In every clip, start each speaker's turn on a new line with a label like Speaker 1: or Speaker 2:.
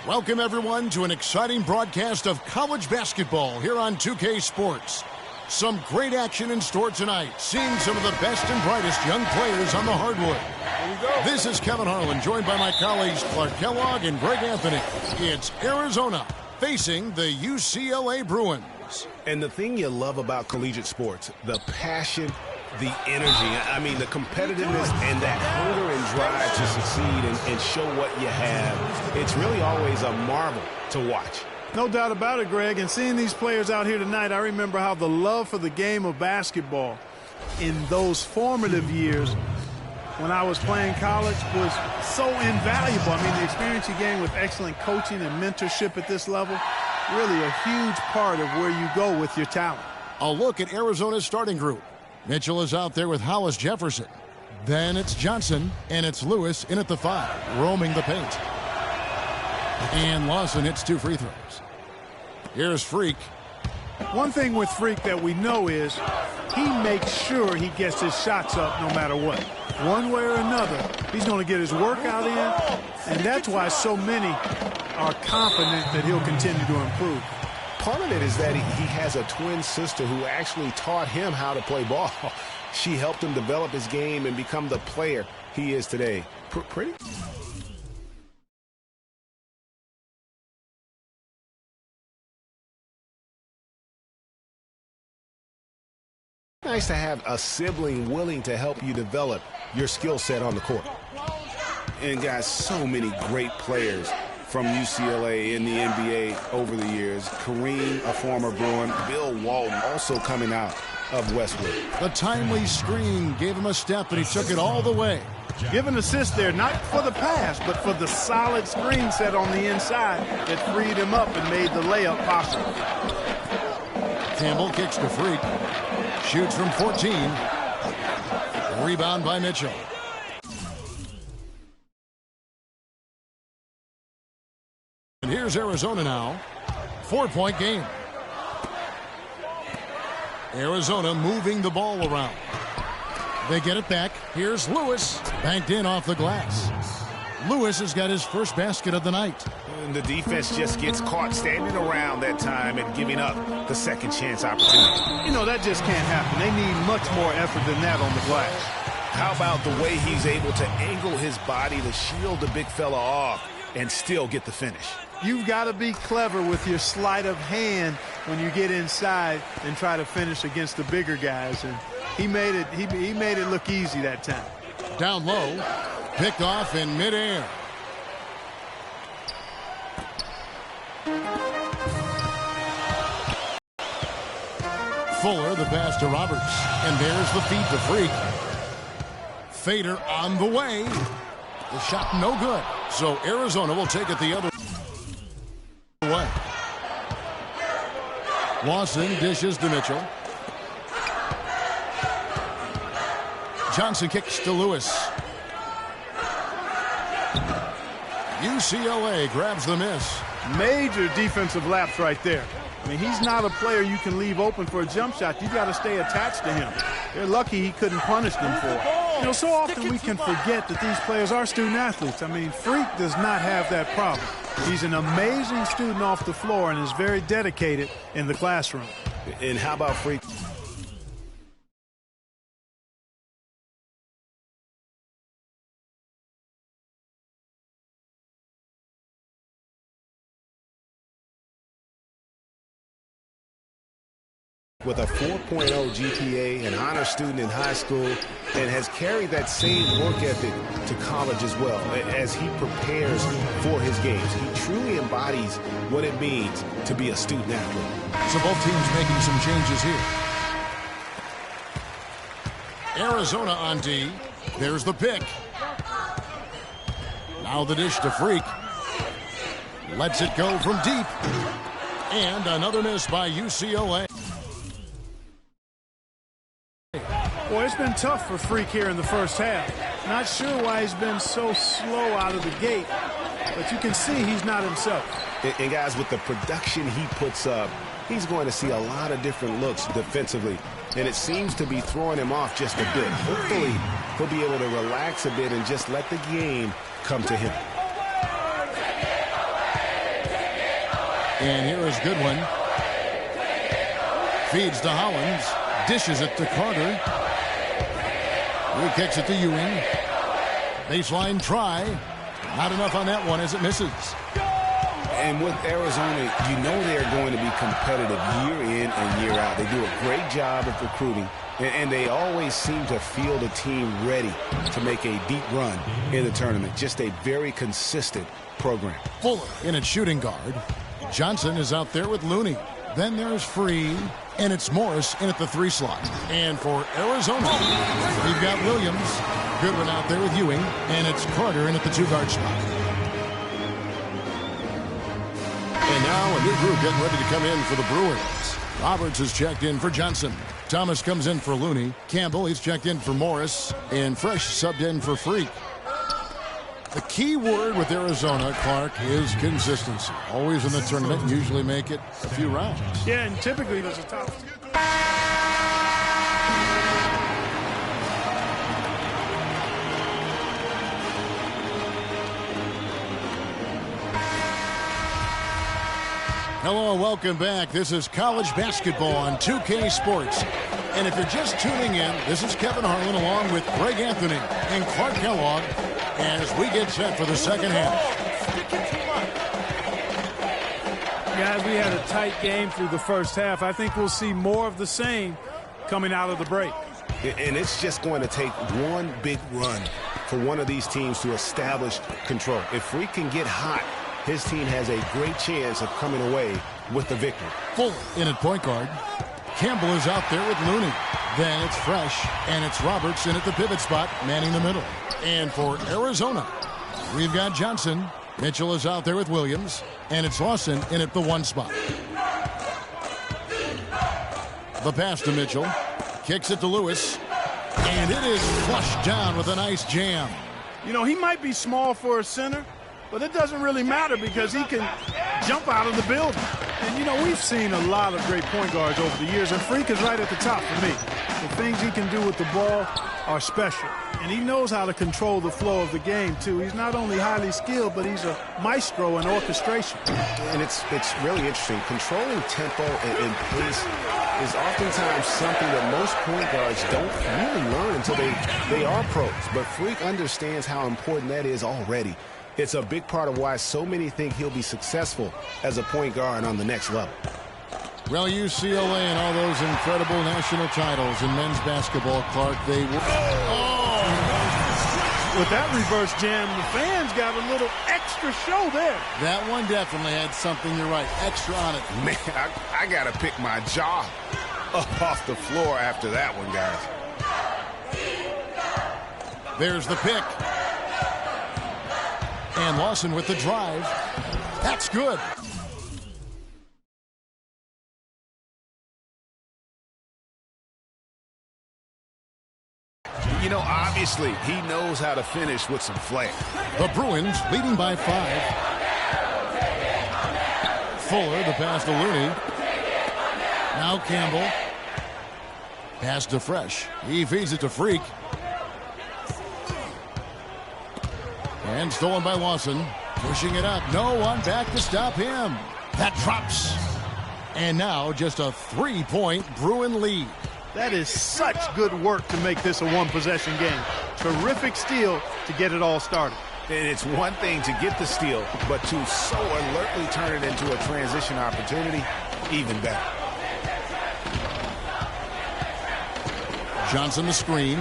Speaker 1: Welcome, everyone, to an exciting broadcast of college basketball here on 2K Sports. Some great action in store tonight, seeing some of the best and brightest young players on the hardwood. This is Kevin Harlan, joined by my colleagues Clark Kellogg and Greg Anthony. It's Arizona facing the UCLA Bruins.
Speaker 2: And the thing you love about collegiate sports, the passion, the energy, I mean the competitiveness and that hunger and drive to succeed and show what you have. It's really always a marvel to watch.
Speaker 3: No doubt about it, Greg. And seeing these players out here tonight, I remember how the love for the game of basketball in those formative years when I was playing college was so invaluable. I mean, the experience you gain with excellent coaching and mentorship at this level, really a huge part of where you go with your talent.
Speaker 1: A look at Arizona's starting group. Mitchell is out there with Hollis Jefferson. Then it's Johnson, and it's Lewis in at the 5, roaming the paint. And Lawson hits 2 free throws. Here's Freak.
Speaker 3: One thing with Freak that we know is he makes sure he gets his shots up no matter what. One way or another, he's going to get his workout in, and that's why so many are confident that he'll continue to improve.
Speaker 2: Part of it is that he has a twin sister who actually taught him how to play ball. She helped him develop his game and become the player he is today. Pretty. Nice to have a sibling willing to help you develop your skill set on the court. And guys, so many great players from UCLA in the NBA over the years. Kareem, a former Bruin. Bill Walton also coming out of Westwood.
Speaker 1: The timely screen gave him a step, and he took it all the way.
Speaker 3: Give an assist there, not for the pass, but for the solid screen set on the inside that freed him up and made the layup possible.
Speaker 1: Campbell kicks to Freak. Shoots from 14. Rebound by Mitchell. And here's Arizona now. 4-point game. Arizona moving the ball around. They get it back. Here's Lewis. Banked in off the glass. Lewis has got his first basket of the night.
Speaker 2: And the defense just gets caught standing around that time and giving up the second chance opportunity.
Speaker 3: You know, that just can't happen. They need much more effort than that on the glass.
Speaker 2: How about the way he's able to angle his body to shield the big fella off and still get the finish?
Speaker 3: You've got to be clever with your sleight of hand when you get inside and try to finish against the bigger guys. And he made it look easy that time.
Speaker 1: Down low, picked off in midair. Fuller, the pass to Roberts. And there's the feed to Freak. Fader on the way. The shot no good. So Arizona will take it the other way. Lawson dishes to Mitchell. Johnson kicks to Lewis. UCLA grabs the miss. Major
Speaker 3: defensive lapse right there. I mean, he's not a player you can leave open for a jump shot. You got to stay attached to him. They're lucky he couldn't punish them for it. You know, so often we can forget that these players are student athletes. I mean, Freak does not have that problem. He's an amazing student off the floor and is very dedicated in the classroom.
Speaker 2: And how about Freak? With a 4.0 GPA, an honor student in high school, and has carried that same work ethic to college as well as he prepares for his games. He truly embodies what it means to be a student athlete.
Speaker 1: So both teams making some changes here. Arizona on D. There's the pick. Now the dish to Freak. Lets it go from deep. And another miss by UCLA.
Speaker 3: Boy, it's been tough for Freak here in the first half. Not sure why he's been so slow out of the gate, but you can see he's not himself.
Speaker 2: And guys, with the production he puts up, he's going to see a lot of different looks defensively, and it seems to be throwing him off just a bit. Hopefully, he'll be able to relax a bit and just let the game come to him.
Speaker 1: And here is Goodwin. Feeds to Hollins. Dishes it to Carter. He kicks it to Ewing. Baseline try. Not enough on that one as it misses.
Speaker 2: And with Arizona, you know they're going to be competitive year in and year out. They do a great job of recruiting, and they always seem to field a team ready to make a deep run in the tournament. Just a very consistent program.
Speaker 1: Fuller in at shooting guard. Johnson is out there with Looney. Then there's Free, and it's Morris in at the 3 slot. And for Arizona, we've got Williams. Goodwin out there with Ewing, and it's Carter in at the 2-guard spot. And now a new group getting ready to come in for the Bruins. Roberts is checked in for Johnson. Thomas comes in for Looney. Campbell, he's checked in for Morris. And Fresh subbed in for Freak. The key word with Arizona, Clark, is consistency. Always in the tournament, usually make it a few rounds.
Speaker 3: Yeah, and typically there's a top.
Speaker 1: Hello and welcome back. This is college basketball on 2K Sports. And if you're just tuning in, this is Kevin Harlan along with Greg Anthony and Clark Kellogg as we get set for the second half.
Speaker 3: Guys, we had a tight game through the first half. I think we'll see more of the same coming out of the break.
Speaker 2: And it's just going to take one big run for one of these teams to establish control. If Freak can get hot, his team has a great chance of coming away with the victory.
Speaker 1: Fuller in at point guard. Campbell is out there with Looney. Then it's Fresh, and it's Roberts in at the pivot spot, manning the middle. And for Arizona, we've got Johnson. Mitchell is out there with Williams, and it's Lawson in at the 1 spot. The pass to Mitchell. Kicks it to Lewis, and it is flushed down with a nice jam.
Speaker 3: You know, he might be small for a center, but it doesn't really matter because he can jump out of the building. And, you know, we've seen a lot of great point guards over the years, and Freak is right at the top for me. The things he can do with the ball are special. And he knows how to control the flow of the game, too. He's not only highly skilled, but he's a maestro in orchestration.
Speaker 2: And it's really interesting. Controlling tempo and pace is oftentimes something that most point guards don't really learn until they are pros. But Freak understands how important that is already. It's a big part of why so many think he'll be successful as a point guard on the next level.
Speaker 1: Well, UCLA and all those incredible national titles in men's basketball, Clark, they were...
Speaker 3: With that reverse jam, the fans got a little extra show there.
Speaker 1: That one definitely had something, you're right, extra on it.
Speaker 2: Man, I got to pick my jaw up off the floor after that one, guys.
Speaker 1: There's the pick. And Lawson with the drive. That's good.
Speaker 2: You know, obviously, he knows how to finish with some flair.
Speaker 1: The Bruins leading by 5. Fuller, the pass to Looney. Now Campbell. Pass to Fresh. He feeds it to Freak. And stolen by Lawson. Pushing it up. No one back to stop him. That drops. And now just a 3-point Bruin lead.
Speaker 3: That is such good work to make this a one-possession game. Terrific steal to get it all started.
Speaker 2: And it's one thing to get the steal, but to so alertly turn it into a transition opportunity, even better.
Speaker 1: Johnson the screen.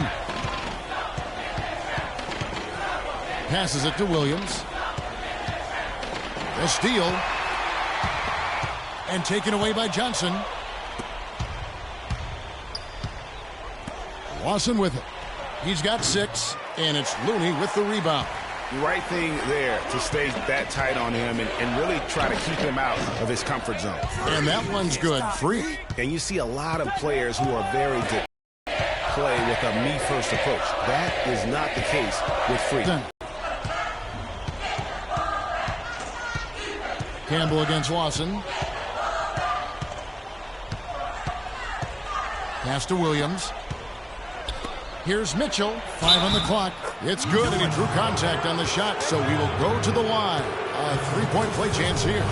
Speaker 1: Passes it to Williams. A steal. And taken away by Johnson. Lawson with it. He's got 6, and it's Looney with the rebound.
Speaker 2: The right thing there to stay that tight on him and really try to keep him out of his comfort zone.
Speaker 1: And that one's good. Free.
Speaker 2: And you see a lot of players who are very good play with a me-first approach. That is not the case with Freak.
Speaker 1: Campbell against Lawson. Pass to Williams. Here's Mitchell. 5 on the clock. It's good, and he drew contact on the shot, so we will go to the line. A 3-point play chance here.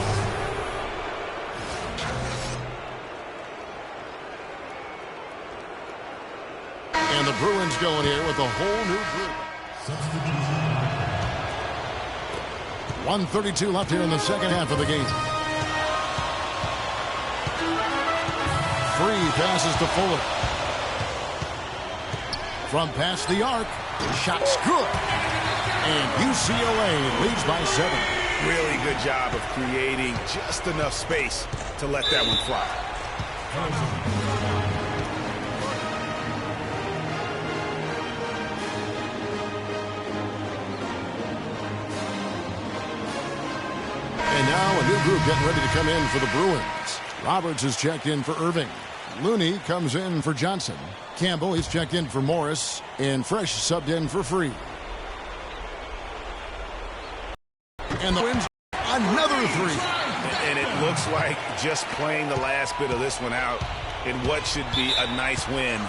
Speaker 1: the Bruins going here with a whole new group. 1:32 left here in the second half of the game. Free passes to Fuller. From past the arc. Shot's good. And UCLA leads by 7.
Speaker 2: Really good job of creating just enough space to let that one fly.
Speaker 1: And now a new group getting ready to come in for the Bruins. Roberts is checked in for Irving. Looney comes in for Johnson. Campbell, he's checked in for Morris. And Fresh subbed in for Free. And the wins another 3.
Speaker 2: And it looks like just playing the last bit of this one out in what should be a nice win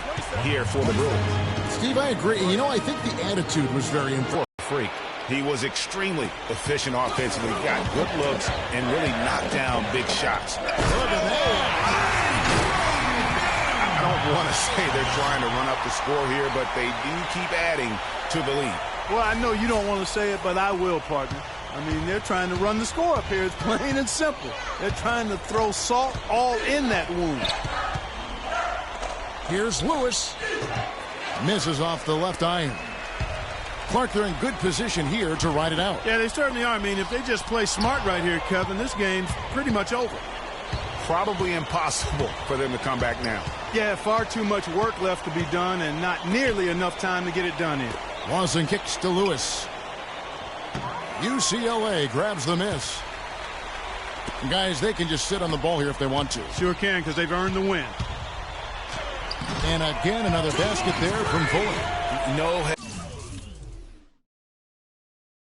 Speaker 2: here for the Bruins.
Speaker 1: Steve, I agree. You know, I think the attitude was very important.
Speaker 2: Freak. He was extremely efficient offensively, got good looks, and really knocked down big shots.
Speaker 1: Look at that.
Speaker 2: I don't want to say they're trying to run up the score here, but they do keep adding to the lead.
Speaker 3: Well, I know you don't want to say it, but I will, partner. I mean, they're trying to run the score up here. It's plain and simple. They're trying to throw salt all in that wound.
Speaker 1: Here's Lewis. Misses off the left iron. Clark, they're in good position here to ride it out.
Speaker 3: Yeah, they certainly are. I mean, if they just play smart right here, Kevin, this game's pretty much over.
Speaker 2: Probably impossible for them to come back now.
Speaker 3: Yeah, far too much work left to be done and not nearly enough time to get it done in.
Speaker 1: Lawson kicks to Lewis. UCLA grabs the miss. Guys, they can just sit on the ball here if they want to.
Speaker 3: Sure can, because they've earned the win.
Speaker 1: And again, another basket there from Fuller.
Speaker 2: No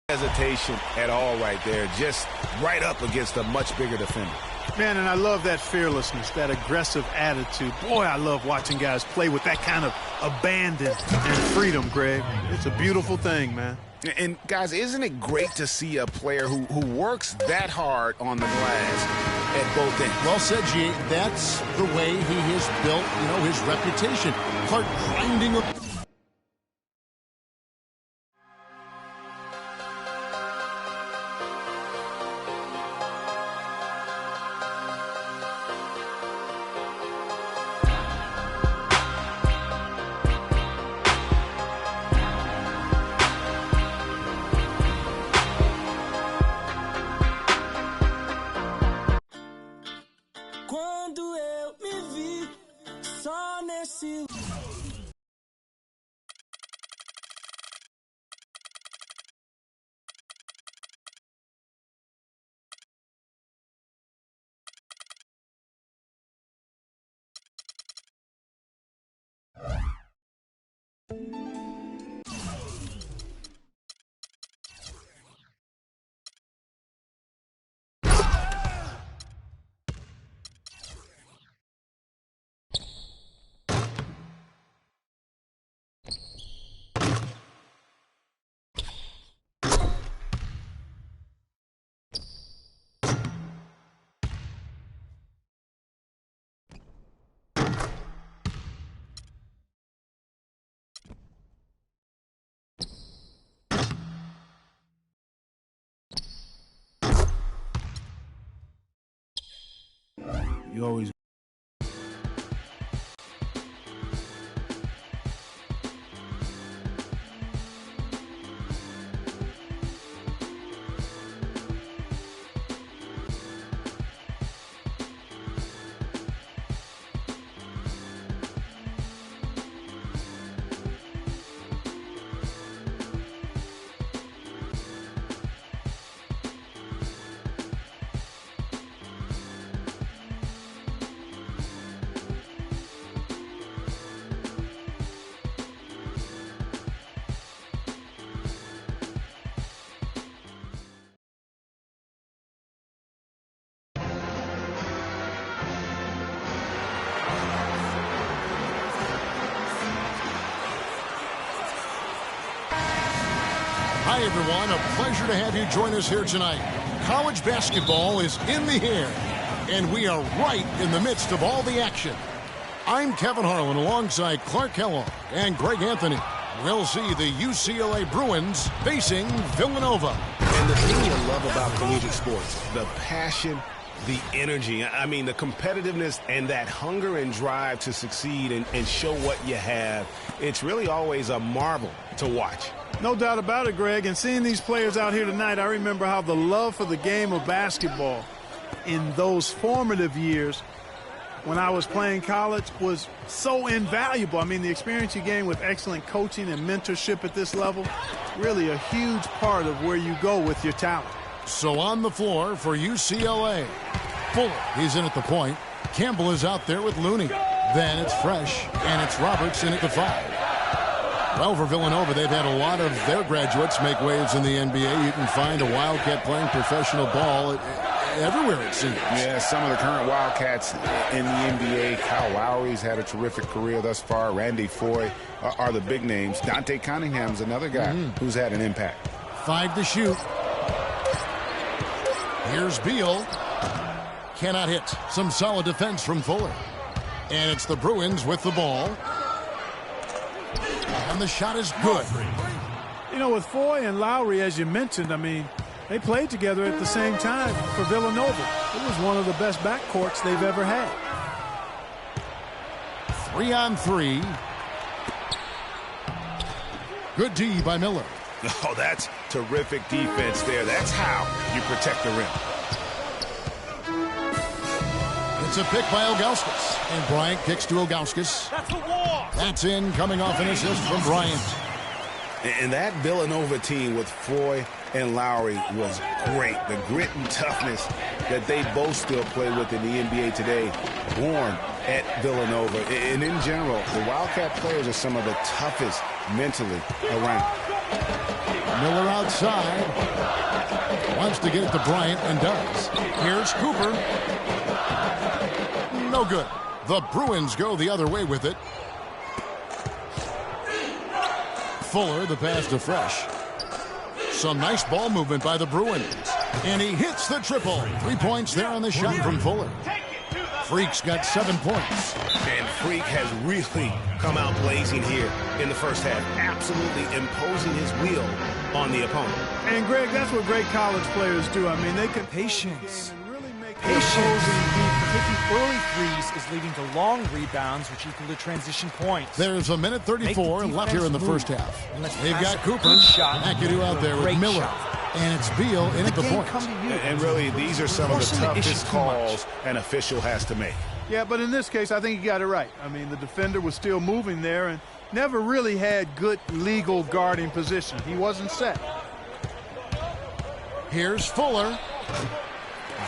Speaker 2: hesitation at all right there. Just right up against a much bigger defender.
Speaker 3: Man, and I love that fearlessness, that aggressive attitude. Boy, I love watching guys play with that kind of abandon and freedom, Greg. It's a beautiful thing, man.
Speaker 2: And, guys, isn't it great to see a player who works that hard on the glass at both ends?
Speaker 1: Well said, G. That's the way he has built, his reputation. Clark grinding up.
Speaker 2: You always...
Speaker 1: Hi, everyone. A pleasure to have you join us here tonight. College basketball is in the air, and we are right in the midst of all the action. I'm Kevin Harlan alongside Clark Kellogg and Greg Anthony. We'll see the UCLA Bruins facing Villanova.
Speaker 2: And the thing you love about collegiate sports, the passion, the energy, I mean, the competitiveness and that hunger and drive to succeed and show what you have, it's really always a marvel to watch.
Speaker 3: No doubt about it, Greg. And seeing these players out here tonight, I remember how the love for the game of basketball in those formative years when I was playing college was so invaluable. I mean, the experience you gain with excellent coaching and mentorship at this level, really a huge part of where you go with your talent.
Speaker 1: So on the floor for UCLA, Fuller, he's in at the point. Campbell is out there with Looney. Then it's Fresh, and it's Roberts in at the 5. Well, for Villanova, they've had a lot of their graduates make waves in the NBA. You can find a Wildcat playing professional ball everywhere, it seems.
Speaker 4: Yeah, some of the current Wildcats in the NBA. Kyle Lowry's had a terrific career thus far. Randy Foye are the big names. Dante Cunningham's another guy who's had an impact.
Speaker 1: 5 to shoot. Here's Beal. Cannot hit. Some solid defense from Fuller. And it's the Bruins with the ball. And the shot is good.
Speaker 3: You know, with Foye and Lowry, as you mentioned, I mean, they played together at the same time for Villanova. It was one of the best backcourts they've ever had.
Speaker 1: 3 on 3. Good D by Miller.
Speaker 2: Oh, that's terrific defense there. That's how you protect the rim.
Speaker 1: It's a pick by Ilgauskas. And Bryant kicks to Ilgauskas.
Speaker 3: That's a walk.
Speaker 1: That's in, coming off an assist from Bryant.
Speaker 2: And that Villanova team with Foye and Lowry was great. The grit and toughness that they both still play with in the NBA today, born at Villanova. And in general, the Wildcat players are some of the toughest mentally around.
Speaker 1: Miller outside. Wants to get it to Bryant and does. Here's Cooper. No good. The Bruins go the other way with it. Fuller, the pass to Fresh. Some nice ball movement by the Bruins. And he hits the triple. 3 points there on the shot from Fuller. Freak's got 7 points.
Speaker 2: And Freak has really come out blazing here in the first half, absolutely imposing his will on the opponent.
Speaker 3: And, Greg, that's what great college players do. I mean, they can
Speaker 5: patience.
Speaker 3: really make
Speaker 5: Patience. Taking early threes is leading to long rebounds, which equal to transition points.
Speaker 1: There's a minute 34 left here in the first half. They've got Cooper. McAdoo out there with Miller. And it's Beal in at the point.
Speaker 2: And really, these are some of the toughest calls an official has to make.
Speaker 3: Yeah, but in this case, I think he got it right. I mean, the defender was still moving there and never really had good legal guarding position. He wasn't set.
Speaker 1: Here's Fuller.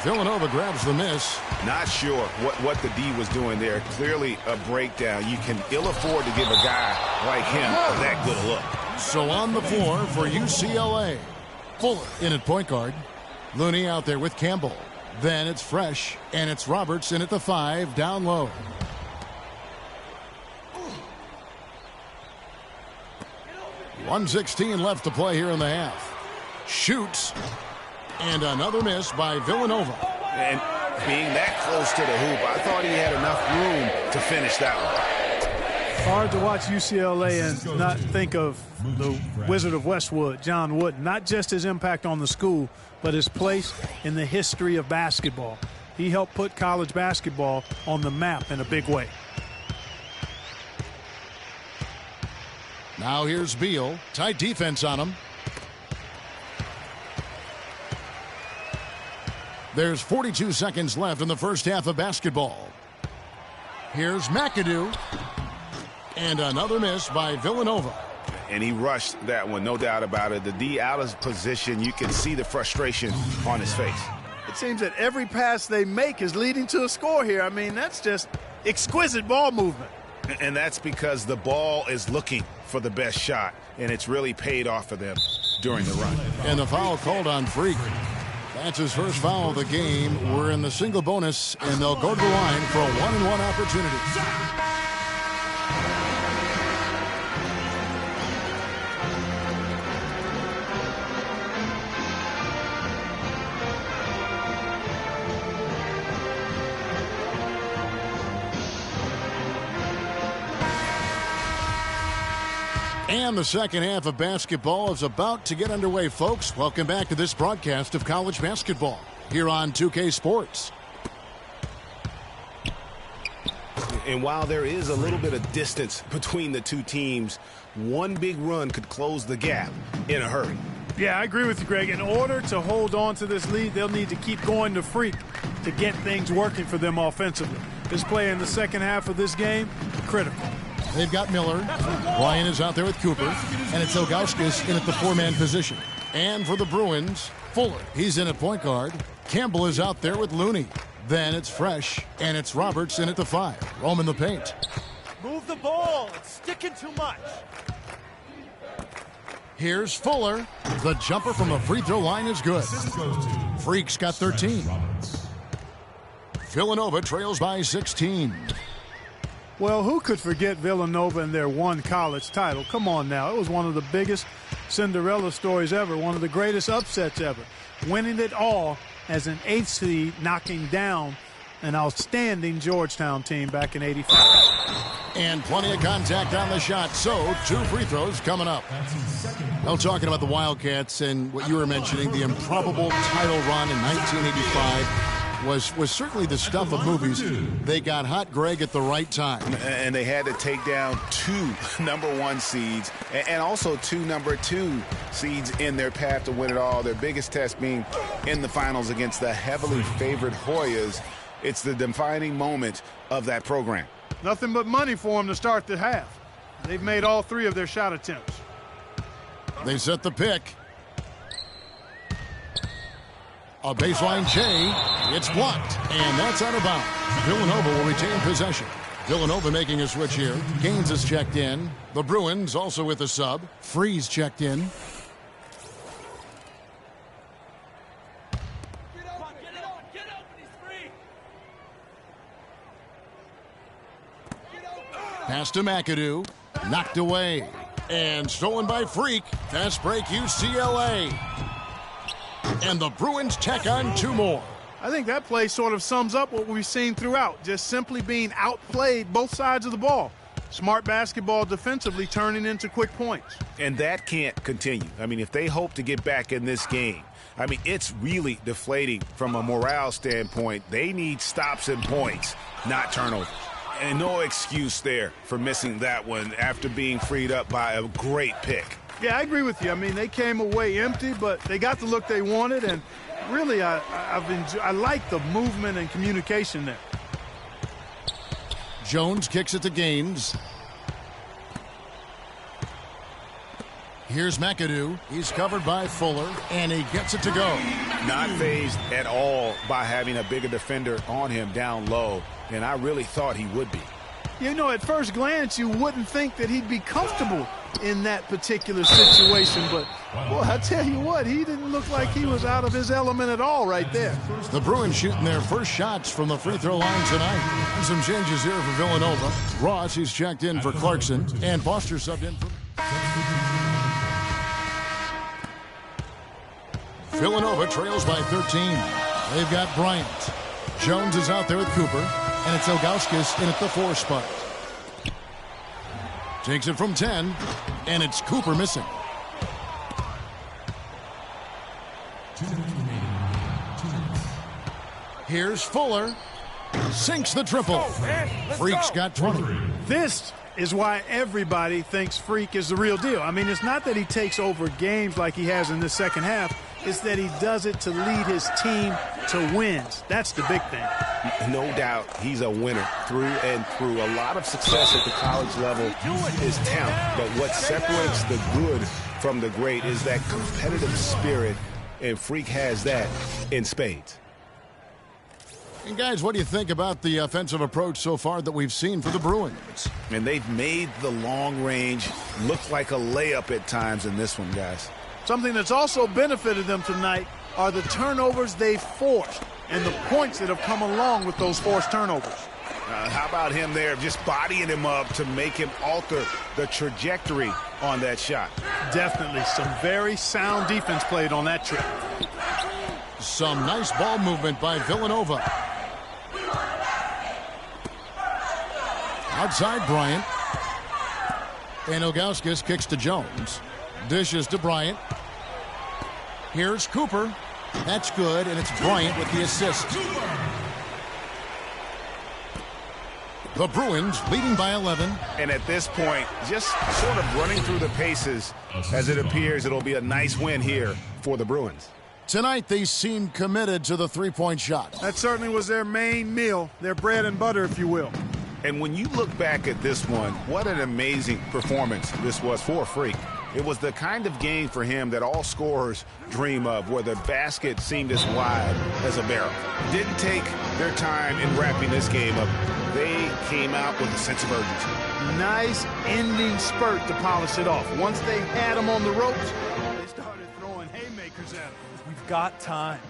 Speaker 1: Villanova grabs the miss.
Speaker 2: Not sure what the D was doing there. Clearly a breakdown. You can ill afford to give a guy like him that good a look.
Speaker 1: So on the floor for UCLA. Fuller in at point guard. Looney out there with Campbell. Then it's Fresh, and it's Roberts in at the 5, down low. .116 left to play here in the half. Shoots. And another miss by Villanova.
Speaker 2: And being that close to the hoop, I thought he had enough room to finish that one.
Speaker 3: Hard to watch UCLA and not think of the Wizard of Westwood, John Wooden. Not just his impact on the school, but his place in the history of basketball. He helped put college basketball on the map in a big way.
Speaker 1: Now here's Beal. Tight defense on him. There's 42 seconds left in the first half of basketball. Here's McAdoo. And another miss by Villanova.
Speaker 2: And he rushed that one, no doubt about it. The D out of position. You can see the frustration on his face.
Speaker 3: It seems that every pass they make is leading to a score here. I mean, that's just exquisite ball movement.
Speaker 2: And that's because the ball is looking for the best shot, and it's really paid off for them during the run.
Speaker 1: And the foul called on Freak. That's his first foul of the game. We're in the single bonus, and they'll go to the line for a 1-and-1 opportunity. And the second half of basketball is about to get underway, folks. Welcome back to this broadcast of college basketball here on 2K Sports.
Speaker 2: And while there is a little bit of distance between the two teams, one big run could close the gap in a hurry.
Speaker 3: Yeah, I agree with you, Greg. In order to hold on to this lead, they'll need to keep going to Freak to get things working for them offensively. This play in the second half of this game, critical.
Speaker 1: They've got Miller. Ryan is out there with Cooper. And it's Ilgauskas in at the four-man position. And for the Bruins, Fuller. He's in at point guard. Campbell is out there with Looney. Then it's Fresh, and it's Roberts in at the 5. Rome in the paint.
Speaker 5: Move the ball. It's sticking too much.
Speaker 1: Here's Fuller. The jumper from the free throw line is good. Freak's got 13. Villanova trails by 16.
Speaker 3: Well, who could forget Villanova and their one college title? Come on now. It was one of the biggest Cinderella stories ever, one of the greatest upsets ever. Winning it all as an 8th seed, knocking down an outstanding Georgetown team back in '85.
Speaker 1: And plenty of contact on the shot, so 2 free throws coming up. Well, talking about the Wildcats and what you were mentioning, the improbable title run in 1985 was certainly the stuff of movies. They got hot, Greg, at the right time.
Speaker 2: And they had to take down 2 #1 seeds and also 2 #2 seeds in their path to win it all. Their biggest test being in the finals against the heavily favored Hoyas. It's the defining moment of that program.
Speaker 3: Nothing but money for them to start the half. They've made all 3 of their shot attempts.
Speaker 1: They set the pick. A baseline J. It's blocked, and that's out of bounds. Villanova will retain possession. Villanova making a switch here. Gaines is checked in. The Bruins also with a sub. Freeze checked in. Pass to McAdoo. Knocked away. And stolen by Freak. Fast break UCLA. And the Bruins tack on 2 more.
Speaker 3: I think that play sort of sums up what we've seen throughout, just simply being outplayed both sides of the ball. Smart basketball defensively turning into quick points.
Speaker 2: And that can't continue. I mean, if they hope to get back in this game, I mean, it's really deflating from a morale standpoint. They need stops and points, not turnovers. And no excuse there for missing that one after being freed up by a great pick.
Speaker 3: Yeah, I agree with you. I mean, they came away empty, but they got the look they wanted, and really, I like the movement and communication there.
Speaker 1: Jones kicks it to Gaines. Here's McAdoo. He's covered by Fuller, and he gets it to go.
Speaker 2: Not fazed at all by having a bigger defender on him down low, and I really thought he would be.
Speaker 3: You know, at first glance, you wouldn't think that he'd be comfortable in that particular situation, but, well, I tell you what, he didn't look like he was out of his element at all right there.
Speaker 1: The Bruins shooting their first shots from the free throw line tonight. And some changes here for Villanova. Ross, he's checked in for Clarkson, and Foster subbed in for... Villanova trails by 13. They've got Bryant. Jones is out there with Cooper, and it's Ilgauskas in at the 4 spot. Takes it from 10, and it's Cooper missing. Here's Fuller. Sinks the triple. Freak's got 20.
Speaker 3: This is why everybody thinks Freak is the real deal. I mean, it's not that he takes over games like he has in this second half. It's that he does it to lead his team to wins. That's the big thing.
Speaker 2: No doubt he's a winner through and through. A lot of success at the college level is talent. But what separates the good from the great is that competitive spirit, and Freak has that in spades.
Speaker 1: And guys, what do you think about the offensive approach so far that we've seen for the Bruins?
Speaker 2: And they've made the long range look like a layup at times in this one, guys.
Speaker 3: Something that's also benefited them tonight are the turnovers they've forced and the points that have come along with those forced turnovers.
Speaker 2: How about him there, just bodying him up to make him alter the trajectory on that shot?
Speaker 3: Definitely some very sound defense played on that trip.
Speaker 1: Some nice ball movement by Villanova. Outside Bryant. And Ilgauskas kicks to Jones. Dishes to Bryant. Here's Cooper. That's good, and it's Bryant with the assist. The Bruins leading by 11.
Speaker 2: And at this point, just sort of running through the paces as it appears it'll be a nice win here for the Bruins.
Speaker 1: Tonight, they seem committed to the three-point shot.
Speaker 3: That certainly was their main meal, their bread and butter, if you will.
Speaker 2: And when you look back at this one, what an amazing performance this was for Freak. It was the kind of game for him that all scorers dream of, where the basket seemed as wide as a barrel. Didn't take their time in wrapping this game up. They came out with a sense of urgency.
Speaker 3: Nice ending spurt to polish it off. Once they had him on the ropes, they started throwing haymakers at him.
Speaker 5: We've got time.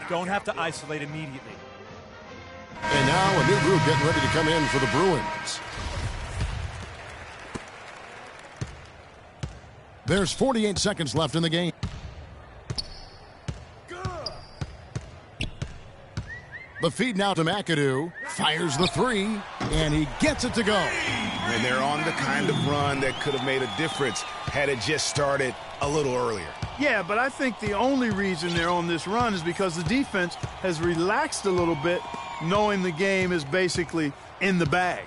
Speaker 5: Don't have to isolate immediately.
Speaker 1: And now a new group getting ready to come in for the Bruins. There's 48 seconds left in the game. The feed now to McAdoo. Fires the three, and he gets it to go.
Speaker 2: And they're on the kind of run that could have made a difference had it just started a little earlier.
Speaker 3: Yeah, but I think the only reason they're on this run is because the defense has relaxed a little bit, knowing the game is basically in the bag.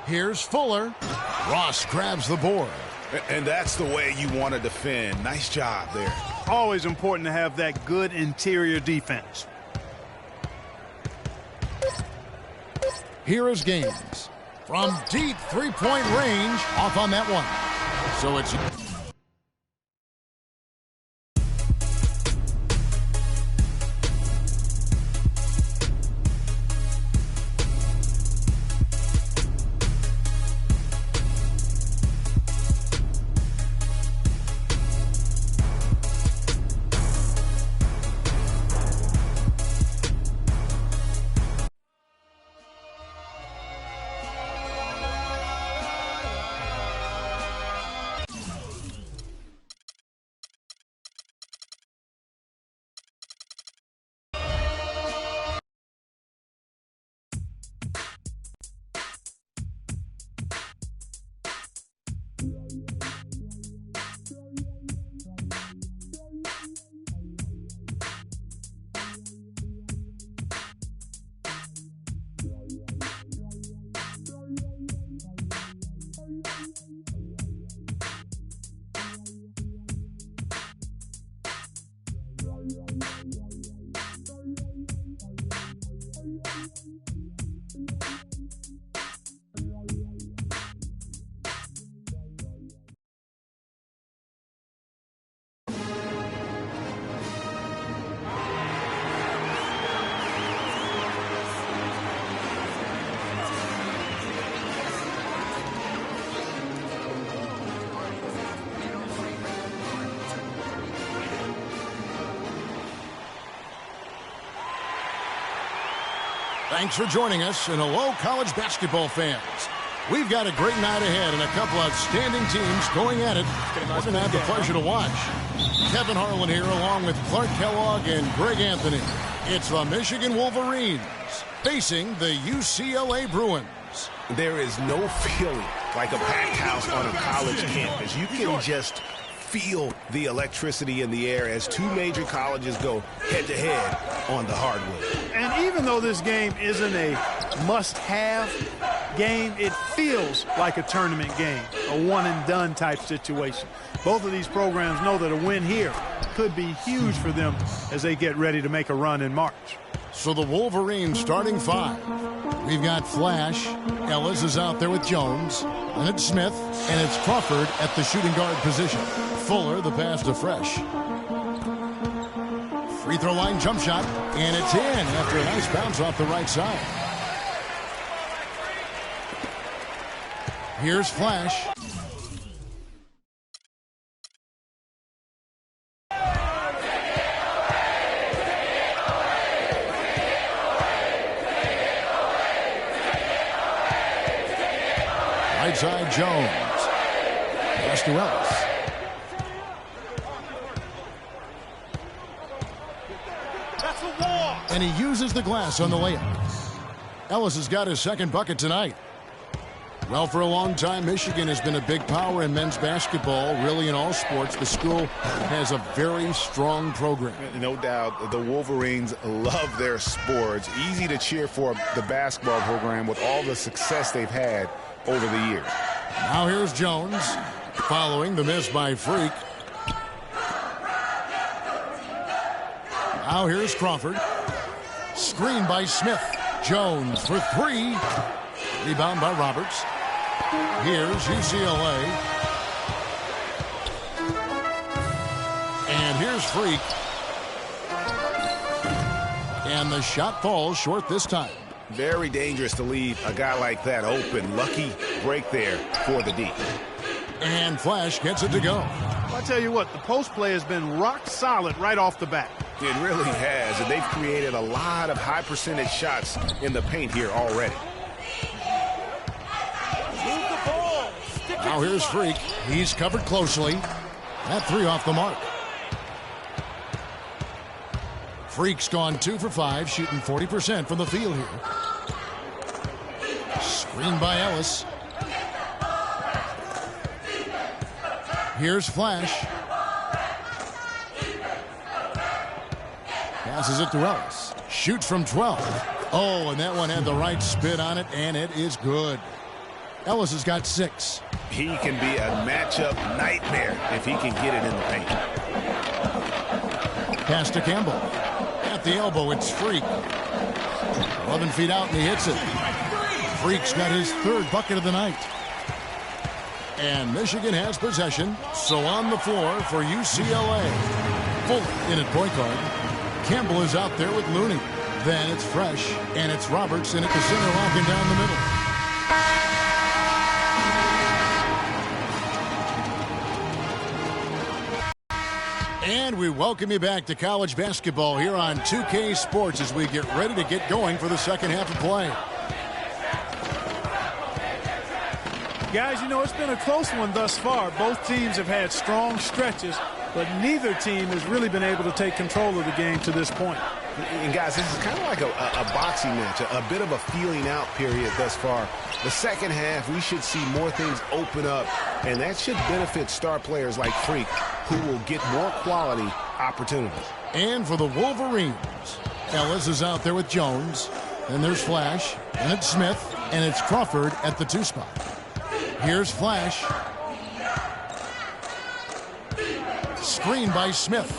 Speaker 1: Here's Fuller. Ross grabs the board.
Speaker 2: And that's the way you want to defend. Nice job there.
Speaker 3: Always important to have that good interior defense.
Speaker 1: Here is Gaines. From deep three-point range, off on that one. So it's... Thanks for joining us, and hello, college basketball fans. We've got a great night ahead and a couple outstanding teams going at it. We're going to have the pleasure to watch. Kevin Harlan here along with Clark Kellogg and Greg Anthony. It's the Michigan Wolverines facing the UCLA Bruins.
Speaker 2: There is no feeling like a packed house on a college campus. You can just feel the electricity in the air as two major colleges go head-to-head on the hardwood.
Speaker 3: And even though this game isn't a must-have game, it feels like a tournament game, a one-and-done type situation. Both of these programs know that a win here could be huge for them as they get ready to make a run in March.
Speaker 1: So the Wolverines starting five. We've got Flash. Ellis is out there with Jones. Leonard Smith. And it's Crawford at the shooting guard position. Fuller, the pass to Fresh. Free throw line jump shot. And it's in after a nice bounce off the right side. Here's Flash. Right side Jones. Pass to Ellis.
Speaker 3: That's a wall.
Speaker 1: And he uses the glass on the layup. Ellis has got his second bucket tonight. Well, for a long time, Michigan has been a big power in men's basketball, really in all sports. The school has a very strong program.
Speaker 2: No doubt, the Wolverines love their sports. Easy to cheer for the basketball program with all the success they've had over the years.
Speaker 1: Now here's Jones, following the miss by Freak. Now here's Crawford. Screen by Smith. Jones for three. Rebound by Roberts. Here's UCLA. And here's Freak. And the shot falls short this time.
Speaker 2: Very dangerous to leave a guy like that open. Lucky break there for the D.
Speaker 1: And Flash gets it to go.
Speaker 3: I tell you what, the post play has been rock solid right off the bat.
Speaker 2: It really has, and they've created a lot of high percentage shots in the paint here already.
Speaker 1: Now here's Freak. He's covered closely. That three off the mark. Freak's gone 2 for 5, shooting 40% from the field here. Screen by Ellis. Here's Flash. Passes it to Ellis. Shoots from 12. Oh, and that one had the right spin on it, and it is good. Ellis has got 6.
Speaker 2: He can be a matchup nightmare if he can get it in the paint.
Speaker 1: Pass to Campbell. At the elbow, it's Freak. 11 feet out, and he hits it. Freak's got his 3rd bucket of the night. And Michigan has possession, so on the floor for UCLA. Fuller in at point guard. Campbell is out there with Looney. Then it's Fresh, and it's Roberts in at the center, locking down the middle. And we welcome you back to college basketball here on 2K Sports as we get ready to get going for the second half of play.
Speaker 3: Guys, you know, it's been a close one thus far. Both teams have had strong stretches, but neither team has really been able to take control of the game to this point.
Speaker 2: And guys, this is kind of like a boxing match, a bit of a feeling out period thus far. The second half, we should see more things open up, and that should benefit star players like Freak, who will get more quality opportunities.
Speaker 1: And for the Wolverines, Ellis is out there with Jones. Then there's Flash, and it's Smith, and it's Crawford at the 2 spot. Here's Flash. Screen by Smith.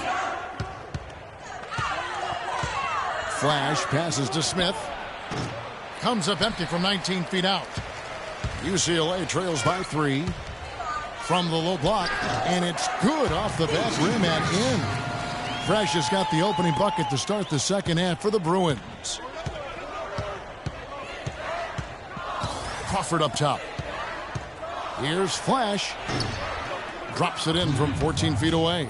Speaker 1: Flash passes to Smith. Comes up empty from 19 feet out. UCLA trails by 3. From the low block, and it's good off the back rim and in. Fresh has got the opening bucket to start the second half for the Bruins. Crawford up top. Here's Flash. Drops it in from 14 feet away.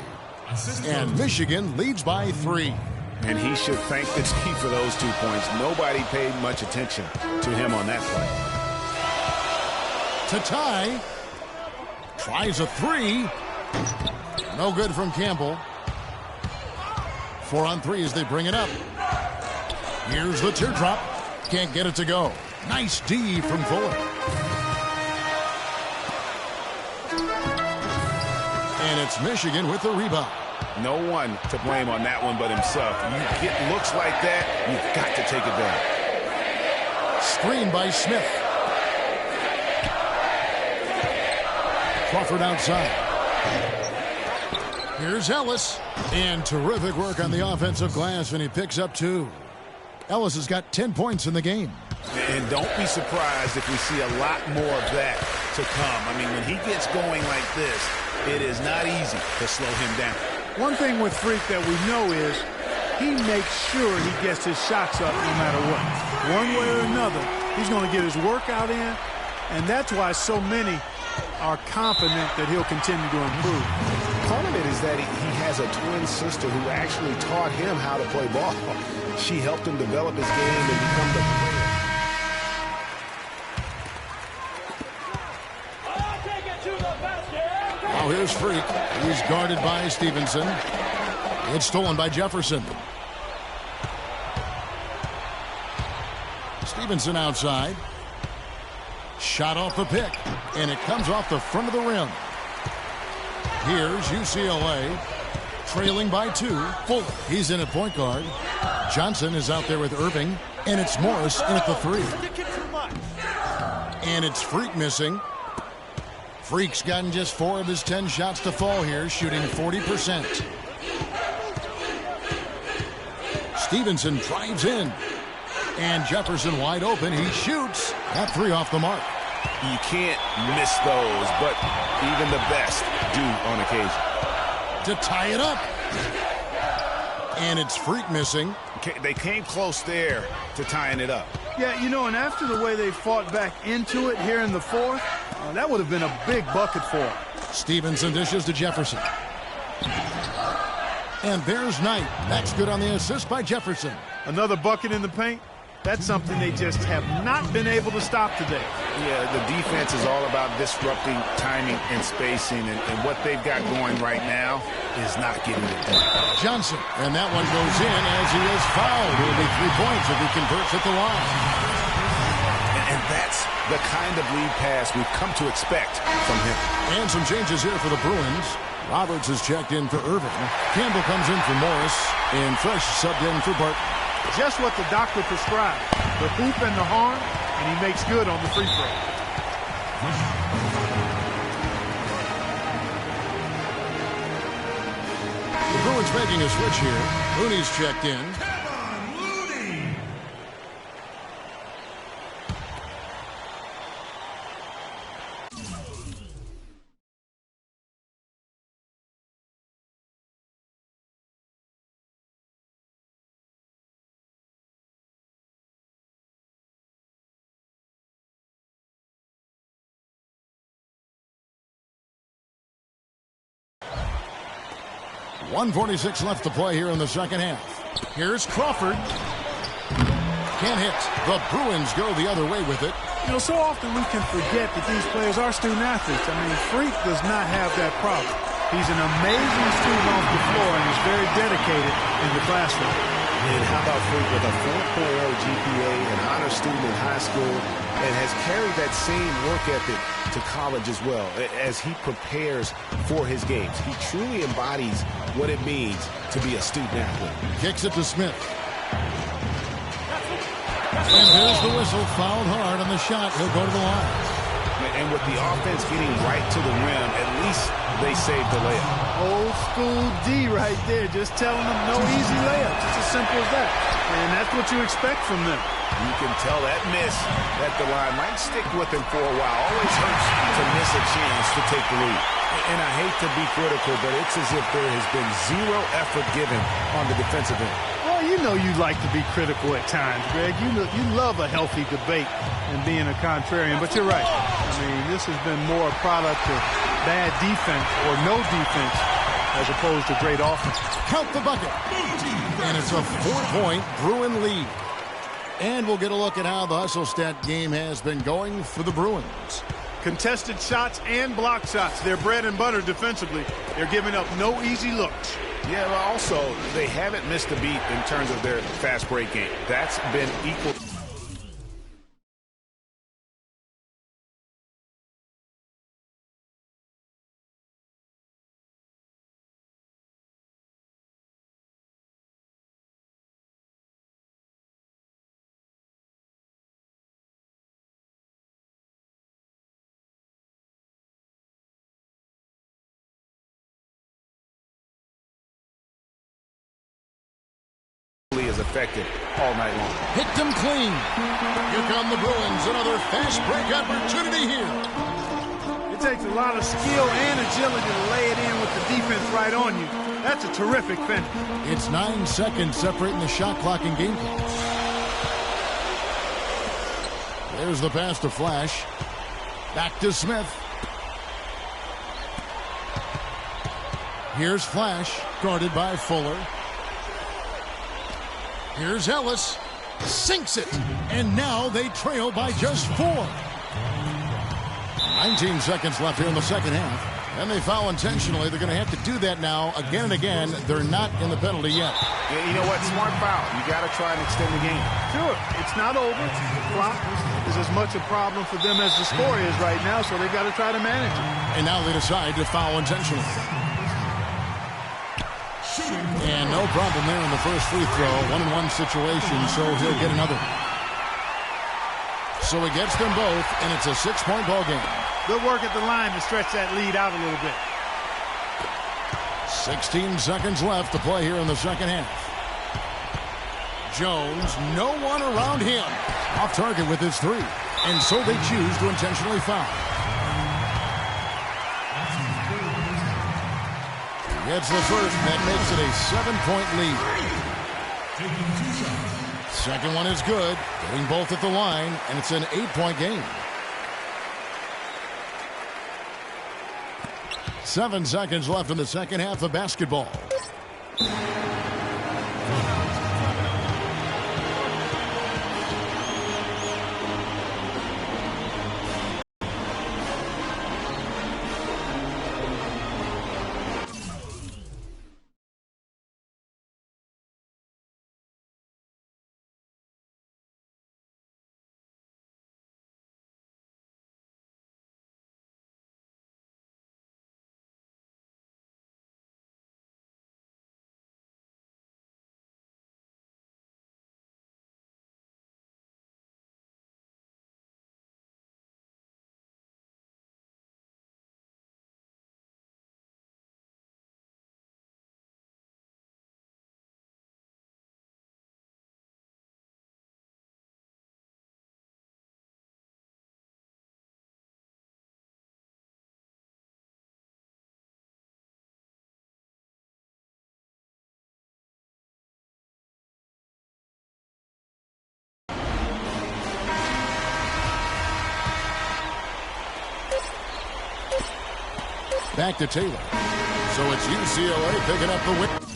Speaker 1: And Michigan leads by 3.
Speaker 2: And he should thank the team for those 2 points. Nobody paid much attention to him on that
Speaker 1: To
Speaker 2: play.
Speaker 1: tie. Tries a 3. No good from Campbell. 4 on 3 as they bring it up. Here's the teardrop. Can't get it to go. Nice D from Fuller. And it's Michigan with the rebound.
Speaker 2: No one to blame on that one but himself. You get looks like that, you've got to take it down.
Speaker 1: Screen by Smith. Crawford outside. Here's Ellis. And terrific work on the offensive glass, and he picks up 2. Ellis has got 10 points in the game.
Speaker 2: And don't be surprised if we see a lot more of that to come. I mean, when he gets going like this, it is not easy to slow him down.
Speaker 3: One thing with Freak that we know is he makes sure he gets his shots up no matter what. One way or another, he's going to get his workout in, and that's why so many are confident that he'll continue to improve.
Speaker 2: Part of it is that he has a twin sister who actually taught him how to play ball. She helped him develop his game and become the player.
Speaker 1: Now here's Freak. He's guarded by Stevenson. It's stolen by Jefferson. Stevenson outside. Shot off the pick, and it comes off the front of the rim. Here's UCLA, trailing by 2. Fuller, he's in at point guard. Johnson is out there with Irving, and it's Morris in at the 3. And it's Freak missing. Freak's gotten just 4 of his 10 shots to fall here, shooting 40%. Stevenson drives in. And Jefferson wide open. He shoots. That 3 off the mark.
Speaker 2: You can't miss those, but even the best do on occasion.
Speaker 1: To tie it up. And it's Freak missing.
Speaker 2: They came close there to tying it up.
Speaker 3: Yeah, you know, and after the way they fought back into it here in the 4th, that would have been a big bucket for him.
Speaker 1: Stevenson dishes to Jefferson. And there's Knight. That's good on the assist by Jefferson.
Speaker 3: Another bucket in the paint. That's something they just have not been able to stop today.
Speaker 2: Yeah, the defense is all about disrupting timing and spacing, and what they've got going right now is not getting it done.
Speaker 1: Johnson, and that one goes in as he is fouled. It will be 3 points if he converts at the line.
Speaker 2: And that's the kind of lead pass we've come to expect from him.
Speaker 1: And some changes here for the Bruins. Roberts is checked in for Irving. Campbell comes in for Morris, and Fresh subbed in for Barton.
Speaker 3: Just what the doctor prescribed. The hoop and the harm, and he makes good on the free throw.
Speaker 1: The Bruins making a switch here. Looney's checked in. .146 left to play here in the second half. Here's Crawford. Can't hit. The Bruins go the other way with it.
Speaker 3: You know, so often we can forget that these players are student athletes. I mean, Freak does not have that problem. He's an amazing student off the floor and is very dedicated in the classroom.
Speaker 2: And how about Freak with a 4.0 GPA, an honor student in high school, and has carried that same work ethic to college as well as he prepares for his games. He truly embodies what it means to be a student athlete.
Speaker 1: Kicks it to Smith. And there's the whistle, fouled hard on the shot. He'll go to the line.
Speaker 2: And with the offense getting right to the rim, at least they saved the layup.
Speaker 3: Old school D right there, just telling them no easy layups. It's as simple as that. And that's what you expect from them.
Speaker 2: You can tell that miss at the line might stick with him for a while. Always hurts to miss a chance to take the lead. And I hate to be critical, but it's as if there has been zero effort given on the defensive end.
Speaker 3: Well, you know you like to be critical at times, Greg. You love a healthy debate and being a contrarian, but you're right. I mean, this has been more a product of bad defense or no defense as opposed to great offense.
Speaker 1: Count the bucket. And it's a 4-point Bruin lead. And we'll get a look at how the hustle stat game has been going for the Bruins.
Speaker 3: Contested shots and block shots. They're bread and butter defensively. They're giving up no easy looks.
Speaker 2: Yeah, but also, they haven't missed a beat in terms of their fast break game. That's been equal. Is effective all night long.
Speaker 1: Hit them clean. Here come the Bruins. Another fast break opportunity here.
Speaker 3: It takes a lot of skill and agility to lay it in with the defense right on you. That's a terrific finish.
Speaker 1: It's 9 seconds separating the shot clock and game clock. There's the pass to Flash. Back to Smith. Here's Flash, guarded by Fuller. Here's Ellis. Sinks it. And now they trail by just 4. 19 seconds left here in the second half. And they foul intentionally. They're going to have to do that now again and again. They're not in the penalty yet.
Speaker 2: Yeah, you know what? Smart foul. You got to try and extend the game.
Speaker 3: Sure, it's not over. The clock is as much a problem for them as the score is right now, so they've got to try to manage it.
Speaker 1: And now they decide to foul intentionally. And no problem there in the first free throw. 1-on-1 situation, so he'll get another. So he gets them both, and it's a 6-point ball game.
Speaker 3: Good work at the line to stretch that lead out a little bit.
Speaker 1: 16 seconds left to play here in the second half. Jones, no one around him. Off target with his three. And so they choose to intentionally foul. Gets the first. That makes it a 7-point lead. Second one is good. Getting both at the line, and it's an 8-point game. 7 seconds left in the second half of basketball. Back to Taylor. So it's UCLA picking up the win.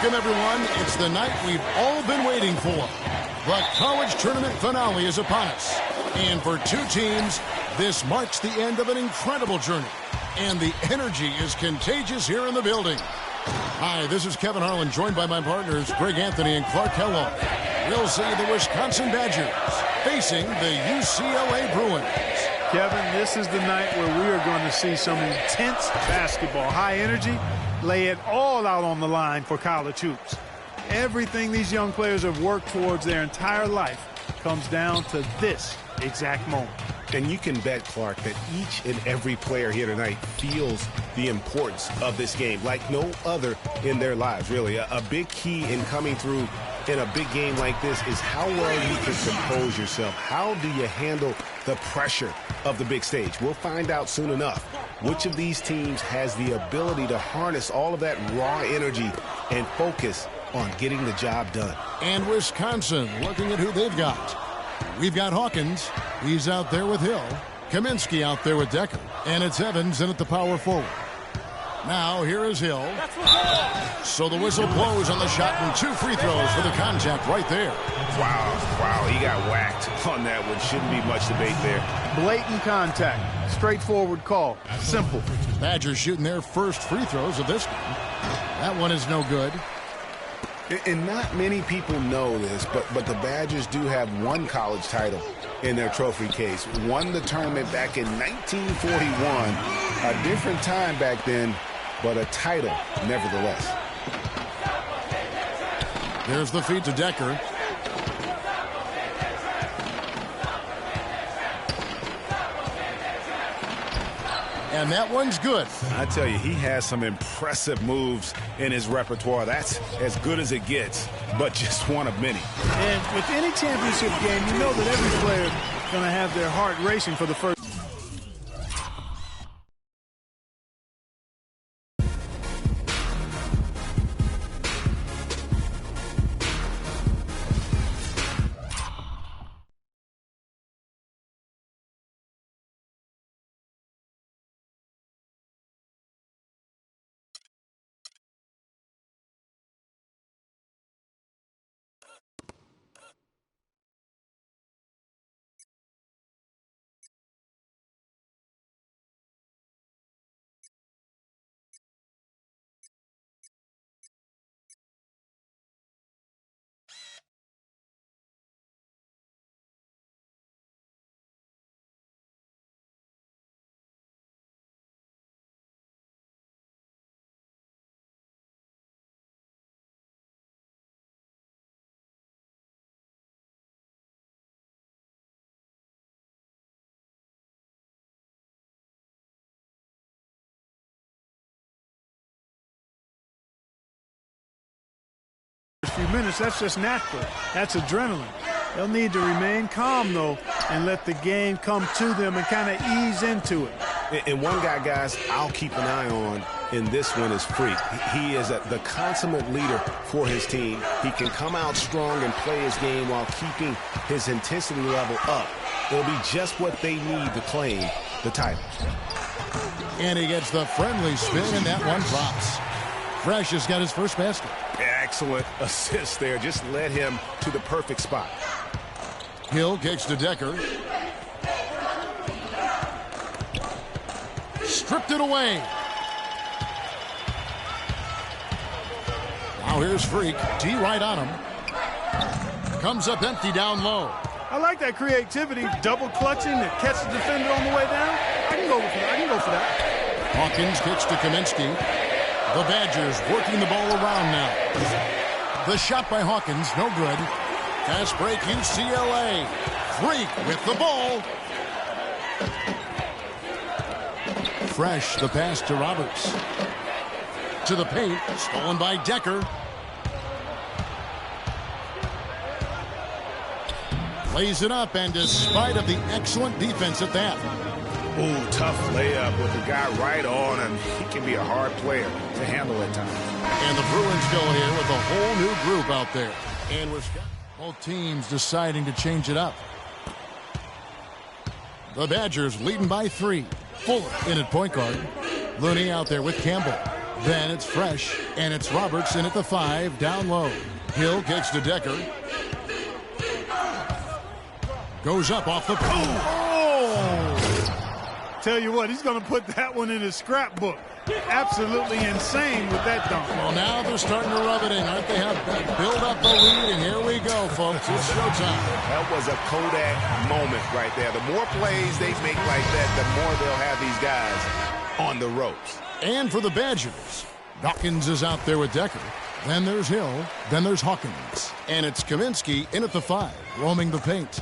Speaker 1: Welcome, everyone. It's the night we've all been waiting for. The college tournament finale is upon us. And for two teams, this marks the end of an incredible journey. And the energy is contagious here in the building. Hi, this is Kevin Harlan, joined by my partners, Greg Anthony and Clark Kellogg. We'll see the Wisconsin Badgers facing the UCLA Bruins.
Speaker 3: Kevin, this is the night where we are going to see some intense basketball. High energy, lay it all out on the line for college hoops. Everything these young players have worked towards their entire life comes down to this exact moment.
Speaker 2: And you can bet, Clark, that each and every player here tonight feels the importance of this game like no other in their lives, really. A big key in coming through in a big game like this is how well you can compose yourself. How do you handle the pressure of the big stage? We'll find out soon enough which of these teams has the ability to harness all of that raw energy and focus on getting the job done.
Speaker 1: And Wisconsin looking at who they've got. We've got Hawkins. He's out there with Hill. Kaminsky out there with Decker. And it's Evans in at the power forward. Now here is Hill. So the whistle blows on the shot and two free throws for the contact right there.
Speaker 2: Wow, he got whacked on that one. Shouldn't be much debate there.
Speaker 3: Blatant contact. Straightforward call. Simple.
Speaker 1: Badgers shooting their first free throws of this game. That one is no good.
Speaker 2: And not many people know this, but the Badgers do have one college title in their trophy case. Won the tournament back in 1941. A different time back then, but a title nevertheless.
Speaker 1: There's the feed to Decker. And that one's good.
Speaker 2: I tell you, he has some impressive moves in his repertoire. That's as good as it gets, but just one of many.
Speaker 3: And with any championship game, you know that every player is going to have their heart racing for the first. Few minutes, that's just natural. That's adrenaline. They'll need to remain calm, though, and let the game come to them and kind of ease into it.
Speaker 2: And one guy, guys, I'll keep an eye on in this one is Freak. He is the consummate leader for his team. He can come out strong and play his game while keeping his intensity level up. It'll be just what they need to claim the title.
Speaker 1: And he gets the friendly spin, and that one drops. Fresh has got his first basket.
Speaker 2: Excellent assist there. Just led him to the perfect spot.
Speaker 1: Hill kicks to Decker. Stripped it away. Now here's Freak. D right on him. Comes up empty down low.
Speaker 3: I like that creativity. Double clutching to catch the defender on the way down. I can go for that.
Speaker 1: Hawkins kicks to Kaminsky. The Badgers working the ball around now. The shot by Hawkins, no good. Fast break, UCLA. Freak with the ball. Fresh, the pass to Roberts. To the paint, stolen by Decker. Plays it up, and despite of the excellent defense at that.
Speaker 2: Ooh, tough layup with the guy right on him. He can be a hard player to handle at times.
Speaker 1: And the Bruins still here with a whole new group out there. And with both teams deciding to change it up. The Badgers leading by 3. Fuller in at point guard. Looney out there with Campbell. Then it's Fresh, and it's Roberts in at the 5, down low. Hill kicks to Decker. Goes up off the...
Speaker 3: Tell you what, he's going to put that one in his scrapbook. Absolutely insane with that dunk.
Speaker 1: Well, now they're starting to rub it in, aren't they? Have build up the lead, and here we go, folks. It's showtime.
Speaker 2: That was a Kodak moment right there. The more plays they make like that, the more they'll have these guys on the ropes.
Speaker 1: And for the Badgers, Dawkins is out there with Decker. Then there's Hill. Then there's Hawkins. And it's Kaminsky in at the 5, roaming the paint.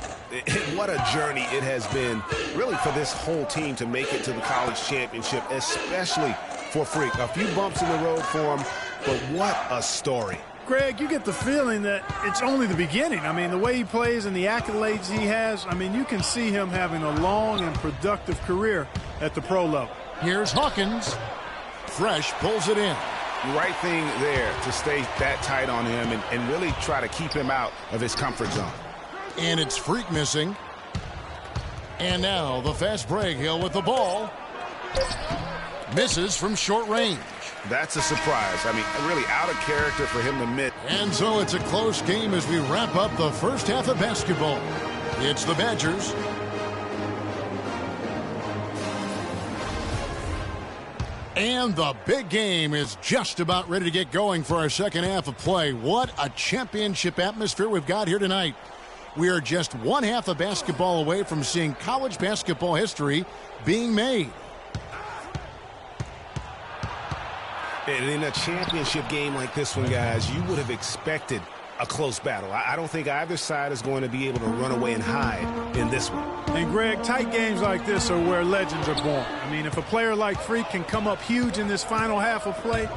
Speaker 2: What a journey it has been, really, for this whole team to make it to the college championship, especially for Freak. A few bumps in the road for him, but what a story.
Speaker 3: Greg, you get the feeling that it's only the beginning. I mean, the way he plays and the accolades he has, I mean, you can see him having a long and productive career at the pro level.
Speaker 1: Here's Hawkins. Fresh pulls it in.
Speaker 2: The right thing there to stay that tight on him and really try to keep him out of his comfort zone.
Speaker 1: And it's Freak missing. And now the fast break. Hill with the ball. Misses from short range.
Speaker 2: That's a surprise. I mean, really out of character for him to miss.
Speaker 1: And so it's a close game as we wrap up the first half of basketball. It's the Badgers. And the big game is just about ready to get going for our second half of play. What a championship atmosphere we've got here tonight. We are just one half of basketball away from seeing college basketball history being made.
Speaker 2: And in a championship game like this one, guys, you would have expected a close battle. I don't think either side is going to be able to run away and hide in this one.
Speaker 3: And, Greg, tight games like this are where legends are born. I mean, if a player like Freak can come up huge in this final half of play,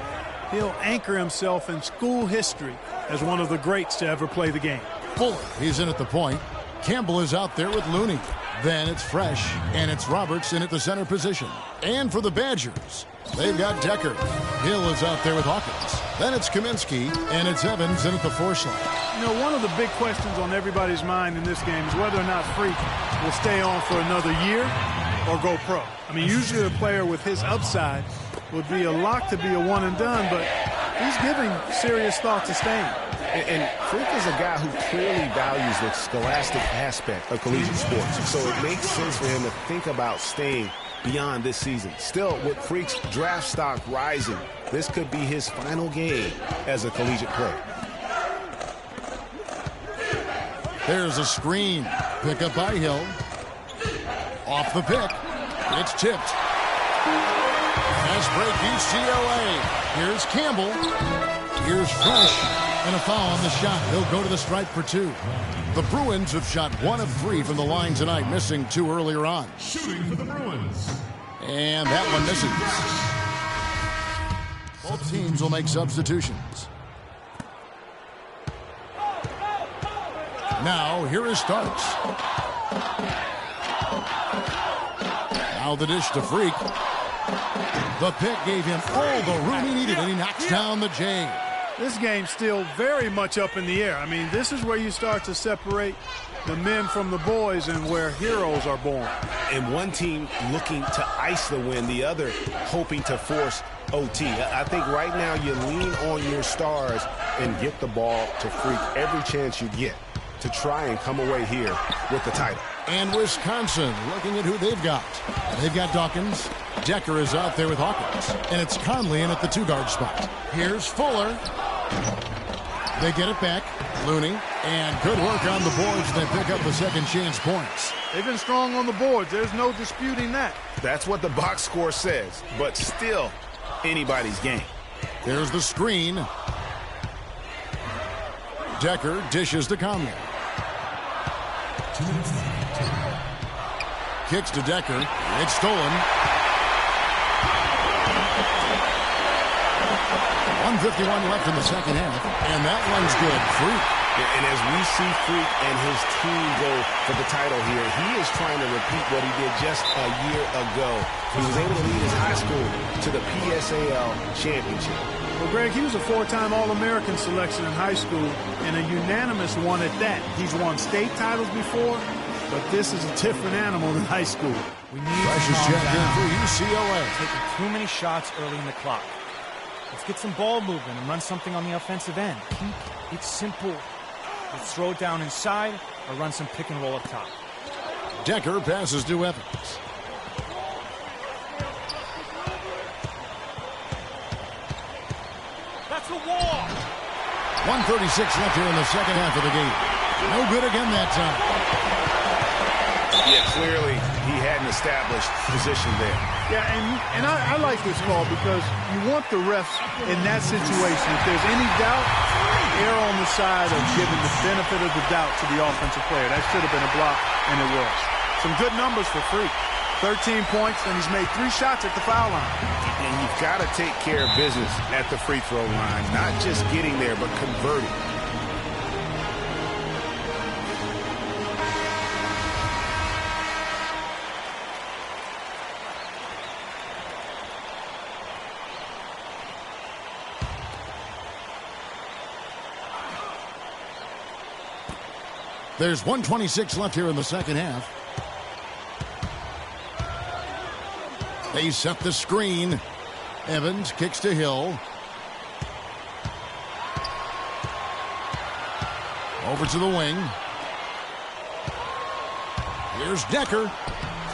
Speaker 3: he'll anchor himself in school history as one of the greats to ever play the game.
Speaker 1: Fuller, he's in at the point. Campbell is out there with Looney. Then it's Fresh, and it's Roberts in at the center position. And for the Badgers, they've got Decker. Hill is out there with Hawkins. Then it's Kaminsky, and it's Evans in at the 4 slot.
Speaker 3: You know, one of the big questions on everybody's mind in this game is whether or not Freak will stay on for another year or go pro. I mean, usually a player with his upside would be a lock to be a one and done, but he's giving serious thought to staying.
Speaker 2: And Freak is a guy who clearly values the scholastic aspect of collegiate sports. So it makes sense for him to think about staying beyond this season. Still, with Freak's draft stock rising, this could be his final game as a collegiate player.
Speaker 1: There's a screen. Pick up by Hill. Off the pick. It's tipped. Fast break UCLA. Here's Campbell. Here's Fresh. And a foul on the shot. He'll go to the stripe for 2. The Bruins have shot 1 of 3 from the line tonight, missing 2 earlier on.
Speaker 6: Shooting for the Bruins.
Speaker 1: And that one misses. Both teams will make substitutions. Now, here is Starks. Now the dish to Freak. The pick gave him all the room he needed, and he knocks down the J.
Speaker 3: This game's still very much up in the air. I mean, this is where you start to separate the men from the boys and where heroes are born.
Speaker 2: And one team looking to ice the win, the other hoping to force OT. I think right now you lean on your stars and get the ball to Freak every chance you get to try and come away here with the title.
Speaker 1: And Wisconsin looking at who they've got. They've got Dawkins. Decker is out there with Hawkins. And it's Conley in at the 2-guard spot. Here's Fuller. They get it back. Looney. And good work on the boards. They pick up the second chance points.
Speaker 3: They've been strong on the boards. There's no disputing that.
Speaker 2: That's what the box score says, but still anybody's game.
Speaker 1: There's the screen. Decker dishes to Conley. Kicks to Decker. It's stolen. 1:51 left in the second half, and that one's good. Freak.
Speaker 2: And as we see Freak and his team go for the title here, he is trying to repeat what he did just a year ago. He was able to lead his high school to the PSAL championship.
Speaker 3: Well, Greg, he was a 4-time All-American selection in high school and a unanimous one at that. He's won state titles before, but this is a different animal than high school.
Speaker 5: We need
Speaker 1: Fresh
Speaker 5: to
Speaker 1: is
Speaker 5: calm
Speaker 1: checked in
Speaker 5: down.
Speaker 1: for UCLA.
Speaker 5: Taking too many shots early in the clock. Let's get some ball movement and run something on the offensive end. Keep it simple. Let's throw it down inside or run some pick and roll up top.
Speaker 1: Decker passes to Evans.
Speaker 5: That's a wall.
Speaker 1: 1:36 left here in the second half of the game. No good again that time.
Speaker 2: Yeah, clearly he had an established position there.
Speaker 3: Yeah, and I like this call because you want the refs in that situation. If there's any doubt, err on the side of giving the benefit of the doubt to the offensive player. That should have been a block, and it was. Some good numbers for Freak. 13 points, and he's made 3 shots at the foul line.
Speaker 2: And you've got to take care of business at the free throw line, not just getting there, but converting.
Speaker 1: There's 1:26 left here in the second half. They set the screen. Evans kicks to Hill. Over to the wing. Here's Decker.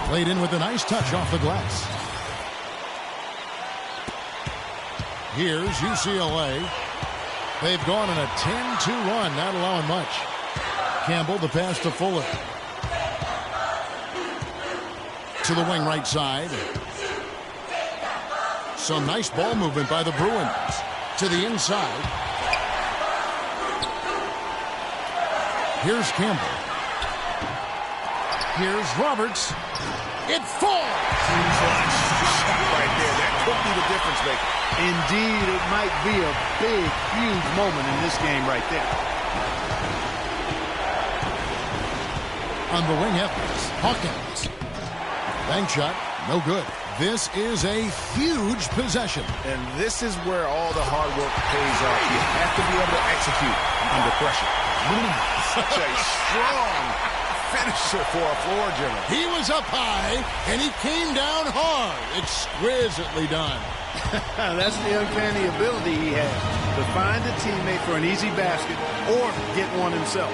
Speaker 1: Played in with a nice touch off the glass. Here's UCLA. They've gone on a 10-2 run, not allowing much. Campbell, the pass to Fuller. To the wing right side. Some nice ball movement by the Bruins. To the inside. Here's Campbell. Here's Roberts. It falls!
Speaker 2: Shot right there. That could be the difference maker.
Speaker 3: Indeed, it might be a big, huge moment in this game right there.
Speaker 1: On the wing, Evans. Hawkins. Bank shot. No good. This is a huge possession.
Speaker 2: And this is where all the hard work pays off. You have to be able to execute under pressure. Such a strong finisher for a floor general.
Speaker 1: He was up high, and he came down hard. Exquisitely done.
Speaker 3: That's the uncanny ability he has, to find a teammate for an easy basket or get one himself.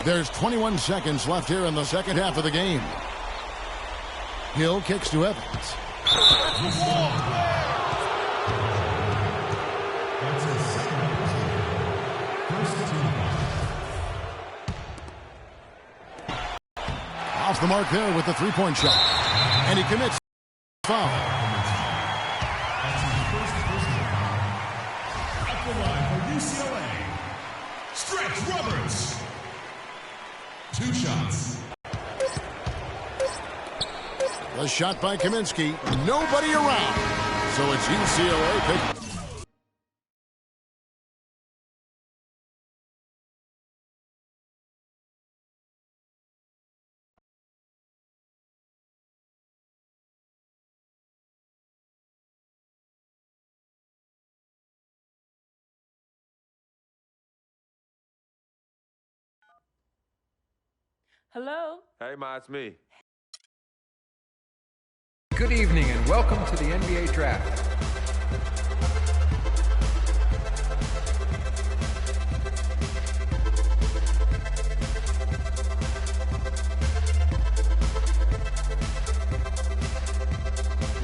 Speaker 1: There's 21 seconds left here in the second half of the game. Hill kicks to Evans. Off the mark there with the three-point shot. And he commits foul.
Speaker 6: At the line for UCLA, Stretch Roberts. 2 shots.
Speaker 1: The shot by Kaminsky. Nobody around. So it's UCLA picking.
Speaker 7: Hello?
Speaker 8: Hey, Ma, it's me.
Speaker 9: Good evening and welcome to the NBA Draft.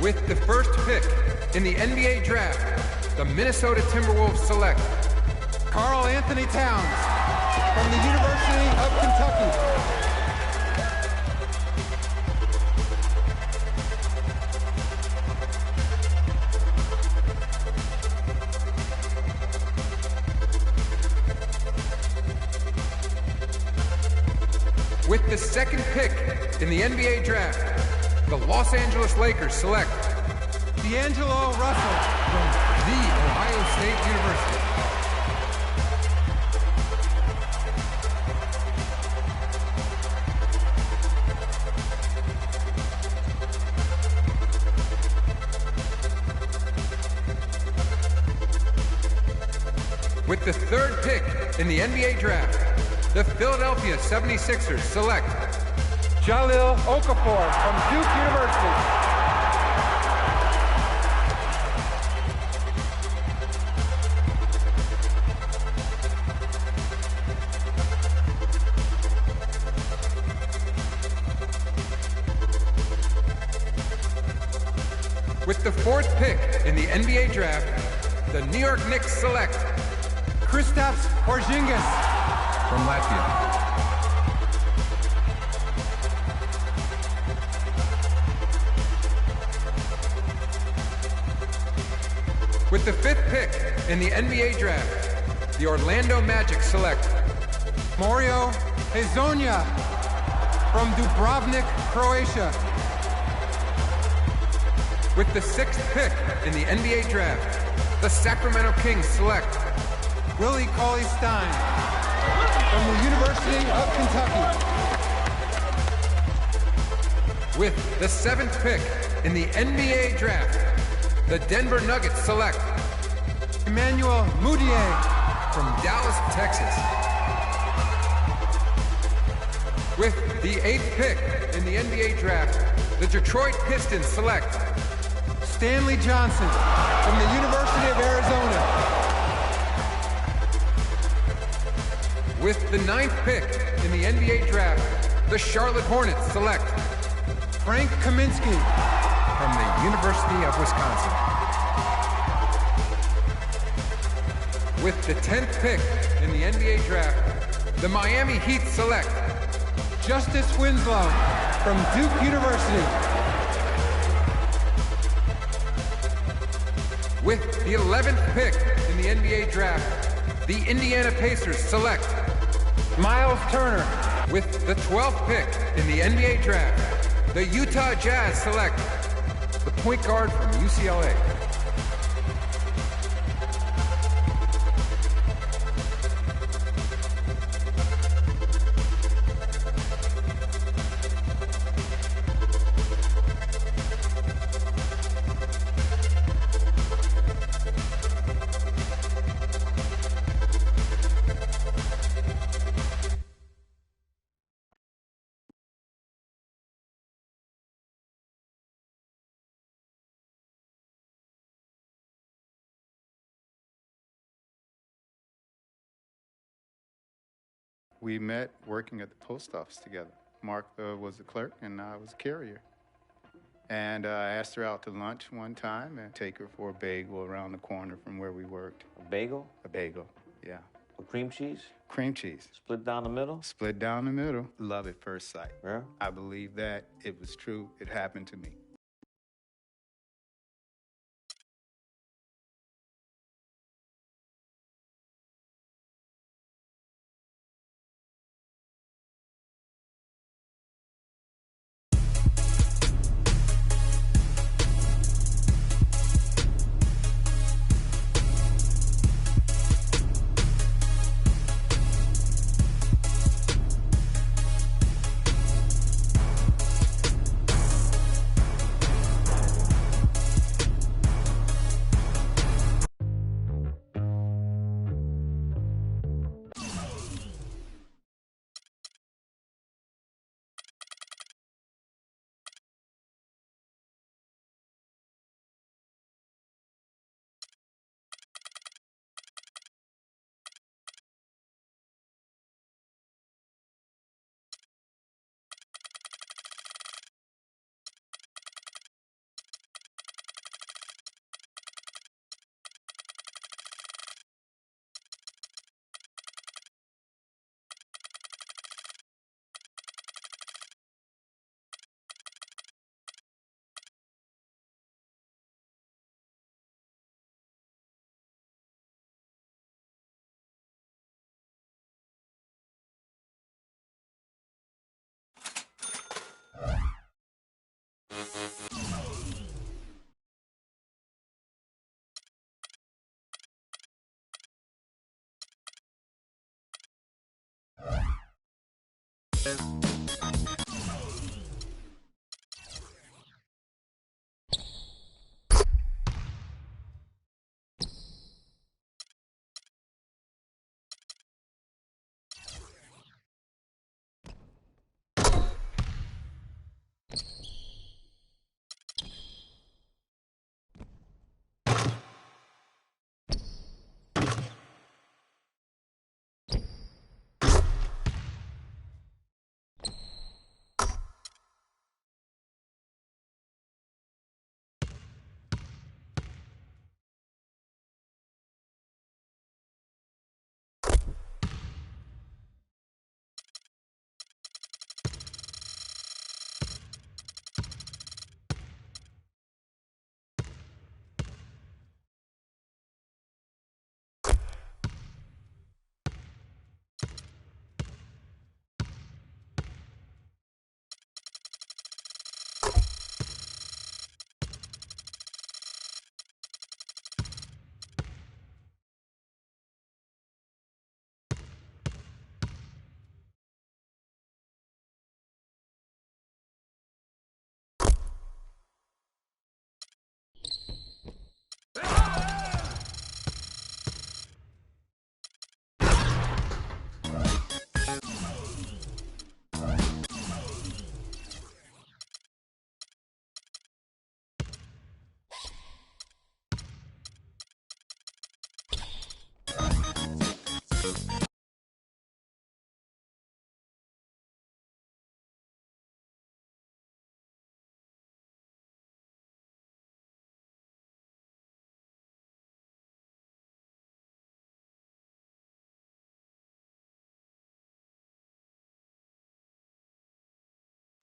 Speaker 9: With the first pick in the NBA Draft, the Minnesota Timberwolves select Karl Anthony Towns from the University of Kentucky. With the second pick in the NBA Draft, the Los Angeles Lakers select D'Angelo Russell from The Ohio State University. With the third pick in the NBA Draft, the Philadelphia 76ers select Jahlil Okafor from Duke University. With the fourth pick in the NBA Draft, the New York Knicks select Kristaps Porzingis from Latvia. With the fifth pick in the NBA Draft, the Orlando Magic select Mario Hezonja from Dubrovnik, Croatia. With the sixth pick in the NBA Draft, the Sacramento Kings select Willie Cauley-Stein from the University of Kentucky. With the seventh pick in the NBA Draft, the Denver Nuggets select Emmanuel Mudiay from Dallas, Texas. With the 8th pick in the NBA draft, the Detroit Pistons select Stanley Johnson from the University of Arizona. With the 9th pick in the NBA draft, the Charlotte Hornets select Frank Kaminsky from the University of Wisconsin. With the 10th pick in the NBA draft, the Miami Heat select Justice Winslow from Duke University. With the 11th pick in the NBA draft, the Indiana Pacers select Miles Turner. With the 12th pick in the NBA draft, the Utah Jazz select the point guard from UCLA.
Speaker 7: We met working at the post office together. Martha was the clerk and I was a carrier. And I asked her out to lunch one time and take her for a bagel around the corner from where we worked.
Speaker 8: A bagel?
Speaker 7: A bagel, yeah.
Speaker 8: With cream cheese?
Speaker 7: Cream cheese.
Speaker 8: Split down the middle?
Speaker 7: Split down the middle. Love at first sight.
Speaker 8: Yeah?
Speaker 7: I believe that. It was true. It happened to me.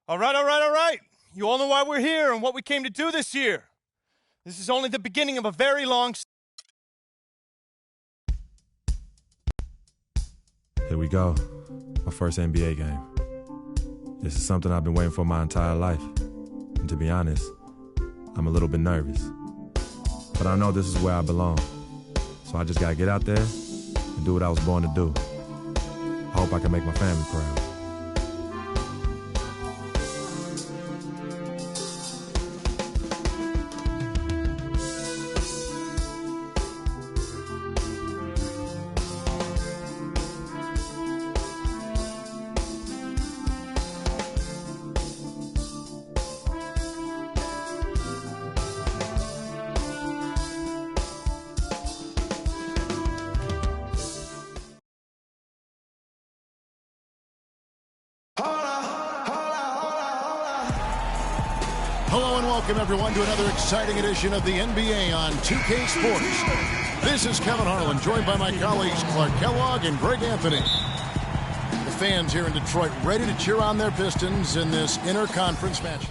Speaker 5: All right. You all know why we're here and what we came to do this year. This is only the beginning of a very long...
Speaker 8: Here we go. My first NBA game. This is something I've been waiting for my entire life. And to be honest, I'm a little bit nervous. But I know this is where I belong. So I just gotta get out there and do what I was born to do. I hope I can make my family proud.
Speaker 1: Hello and welcome, everyone, to another exciting edition of the NBA on 2K Sports. This is Kevin Harlan, joined by my colleagues Clark Kellogg and Greg Anthony. The fans here in Detroit ready to cheer on their Pistons in this interconference match.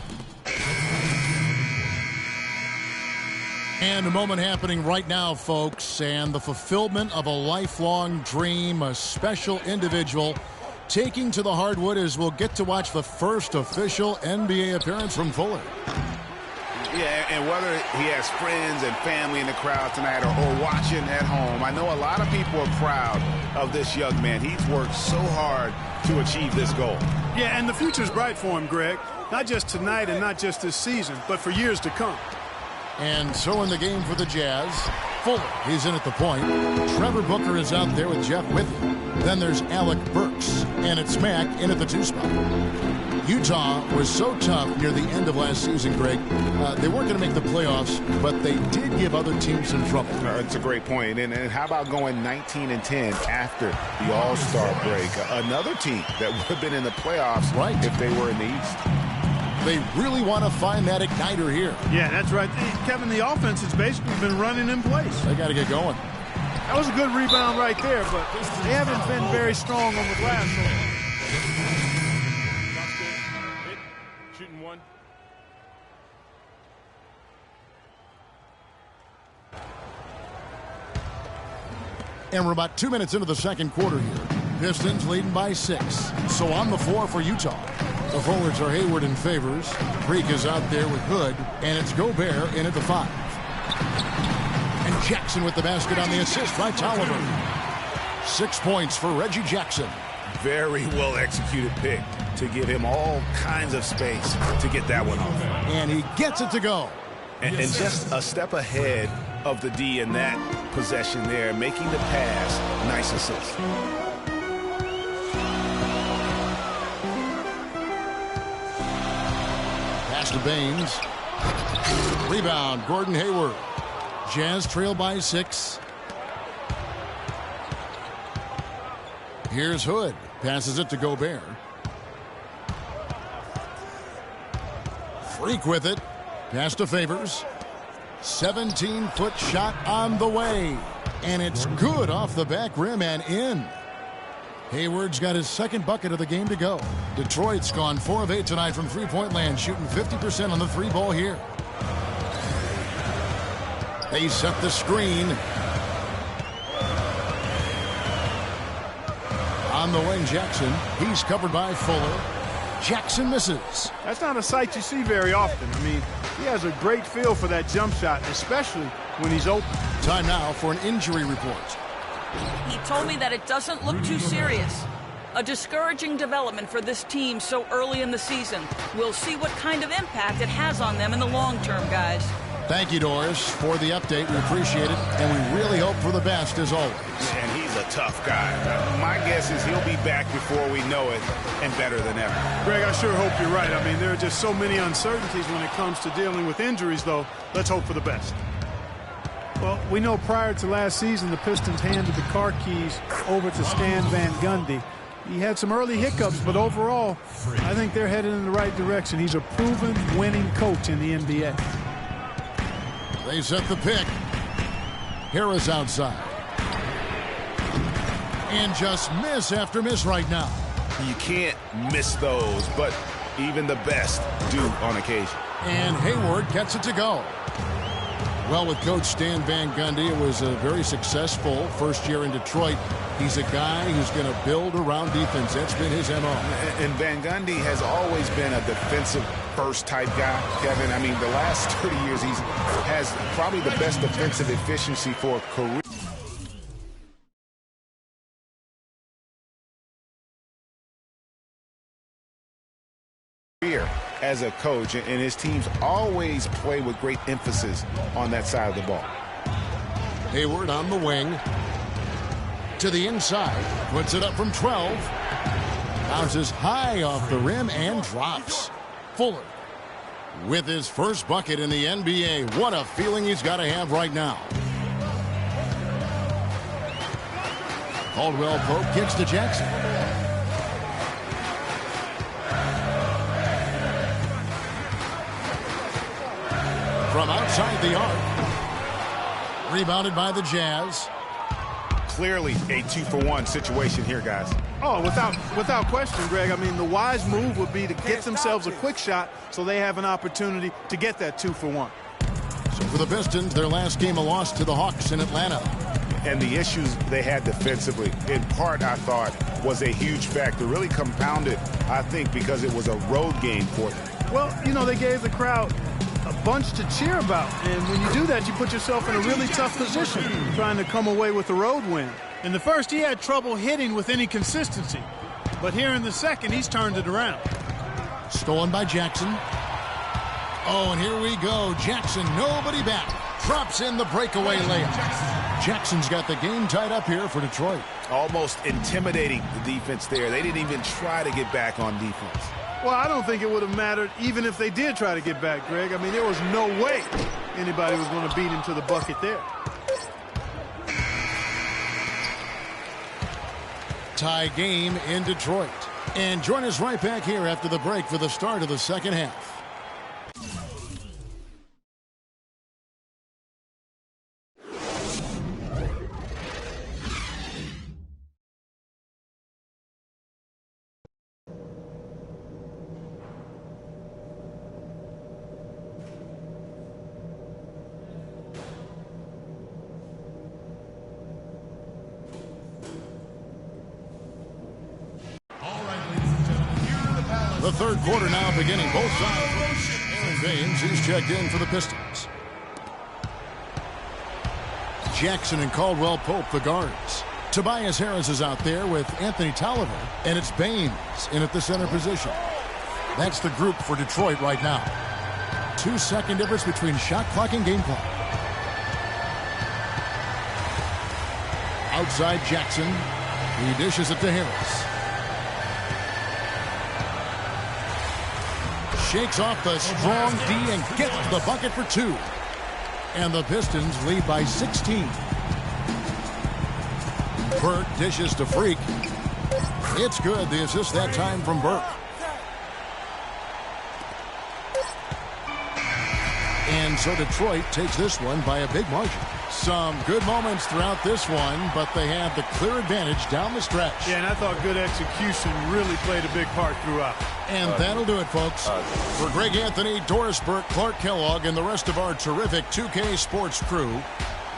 Speaker 1: And a moment happening right now, folks, and the fulfillment of a lifelong dream, a special individual taking to the hardwood as we'll get to watch the first official NBA appearance from Fuller.
Speaker 2: Yeah, and whether he has friends and family in the crowd tonight or watching at home, I know a lot of people are proud of this young man. He's worked so hard to achieve this goal.
Speaker 3: Yeah, and the future's bright for him, Greg. Not just tonight and not just this season, but for years to come.
Speaker 1: And so in the game for the Jazz, Fuller, he's in at the point. Trevor Booker is out there with Jeff with him. Then there's Alec Burks, and it's Mack in at the 2 spot. Utah was so tough near the end of last season, Greg. They weren't going to make the playoffs, but they did give other teams some trouble.
Speaker 2: It's a great point. And how about going 19-10 after the All-Star break? Another team that would have been in the playoffs if they were in the East.
Speaker 1: They really want to find that igniter here.
Speaker 3: Yeah, that's right. Kevin, the offense has basically been running in place.
Speaker 1: They got to get going.
Speaker 3: That was a good rebound right there, but they haven't been very strong on the glass.
Speaker 5: Shooting one.
Speaker 1: And we're about 2 minutes into the second quarter here. Pistons leading by 6. So on the floor for Utah. The forwards are Hayward and Favors. Creek is out there with Hood, and it's Gobert in at the 5. And Jackson with the basket on the assist by Tolliver. 6 points for Reggie Jackson.
Speaker 2: Very well executed pick to give him all kinds of space to get that one off.
Speaker 1: And he gets it to go.
Speaker 2: And just a step ahead of the D in that possession there, making the pass. Nice assist.
Speaker 1: Pass to Baines. Rebound, Gordon Hayward. Jazz trail by 6. Here's Hood. Passes it to Gobert. Freak with it. Pass to Favors. 17-foot shot on the way. And it's good off the back rim and in. Hayward's got his second bucket of the game to go. Detroit's gone 4 of 8 tonight from three-point land, shooting 50% on the 3-ball here. They set the screen. On the wing, Jackson. He's covered by Fuller. Jackson misses.
Speaker 3: That's not a sight you see very often. I mean, he has a great feel for that jump shot, especially when he's open.
Speaker 1: Time now for an injury report.
Speaker 10: He told me that it doesn't look too serious. A discouraging development for this team so early in the season. We'll see what kind of impact it has on them in the long term, guys.
Speaker 1: Thank you, Doris, for the update. We appreciate it, and we really hope for the best as always.
Speaker 2: And he's a tough guy. My guess is he'll be back before we know it, and better than ever.
Speaker 3: Greg, I sure hope you're right. I mean, there are just so many uncertainties when it comes to dealing with injuries, though. Let's hope for the best. Well, we know prior to last season, the Pistons handed the car keys over to Stan Van Gundy. He had some early hiccups, but overall, I think they're headed in the right direction. He's a proven winning coach in the NBA.
Speaker 1: They set the pick. Harris outside. And just miss after miss right now.
Speaker 2: You can't miss those, but Even the best do on occasion.
Speaker 1: And Hayward gets it to go. Well, with Coach Stan Van Gundy, it was a very successful first year in Detroit. He's a guy who's going to build around defense. That's been his MO.
Speaker 2: And Van Gundy has always been a defensive first type guy, Kevin. I mean, the last 30 years, he has probably the best defensive efficiency for a career. As a coach, and his teams always play with great emphasis on that side of the ball.
Speaker 1: Hayward on the wing. To the inside. Puts it up from 12. Bounces high off the rim and drops. Fuller with his first bucket in the NBA. What a feeling he's got to have right now. Caldwell Pope kicks to Jackson. From outside the arc. Rebounded by the Jazz.
Speaker 2: Clearly a 2-for-1 situation here, guys.
Speaker 3: Oh, without question, Greg. I mean, the wise move would be to get themselves a quick shot so they have an opportunity to get that 2-for-1.
Speaker 1: So for the Pistons, their last game a loss to the Hawks in Atlanta.
Speaker 2: And the issues they had defensively, in part, I thought, was a huge factor. Really compounded, I think, because it was a road game for them.
Speaker 3: Well, you know, they gave the crowd a bunch to cheer about. And when you do that, you put yourself in a really tough position trying to come away with a road win. In the first, he had trouble hitting with any consistency. But here in the second, he's turned it around.
Speaker 1: Stolen by Jackson. Oh, and here we go. Jackson, nobody back. Drops in the breakaway layup. Jackson's got the game tied up here for Detroit.
Speaker 2: Almost intimidating the defense there. They didn't even try to get back on defense.
Speaker 3: Well, I don't think it would have mattered even if they did try to get back, Greg. I mean, there was no way anybody was going to beat him to the bucket there.
Speaker 1: Tie game in Detroit. And join us right back here after the break for the start of the second half. The third quarter now beginning. Both sides. Aaron Baines, he's checked in for the Pistons. Jackson and Caldwell Pope, the guards. Tobias Harris is out there with Anthony Tolliver. And it's Baines in at the center position. That's the group for Detroit right now. 2-second difference between shot clock and game clock. Outside Jackson. He dishes it to Harris. Shakes off the strong D and gets the bucket for 2. And the Pistons lead by 16. Burke dishes to Freak. It's good. The assist that time from Burke. And so Detroit takes this one by a big margin. Some good moments throughout this one, but they have the clear advantage down the stretch.
Speaker 3: Yeah, and I thought good execution really played a big part throughout.
Speaker 1: And that'll do it, folks. For Greg Anthony, Doris Burke, Clark Kellogg, and the rest of our terrific 2K Sports crew,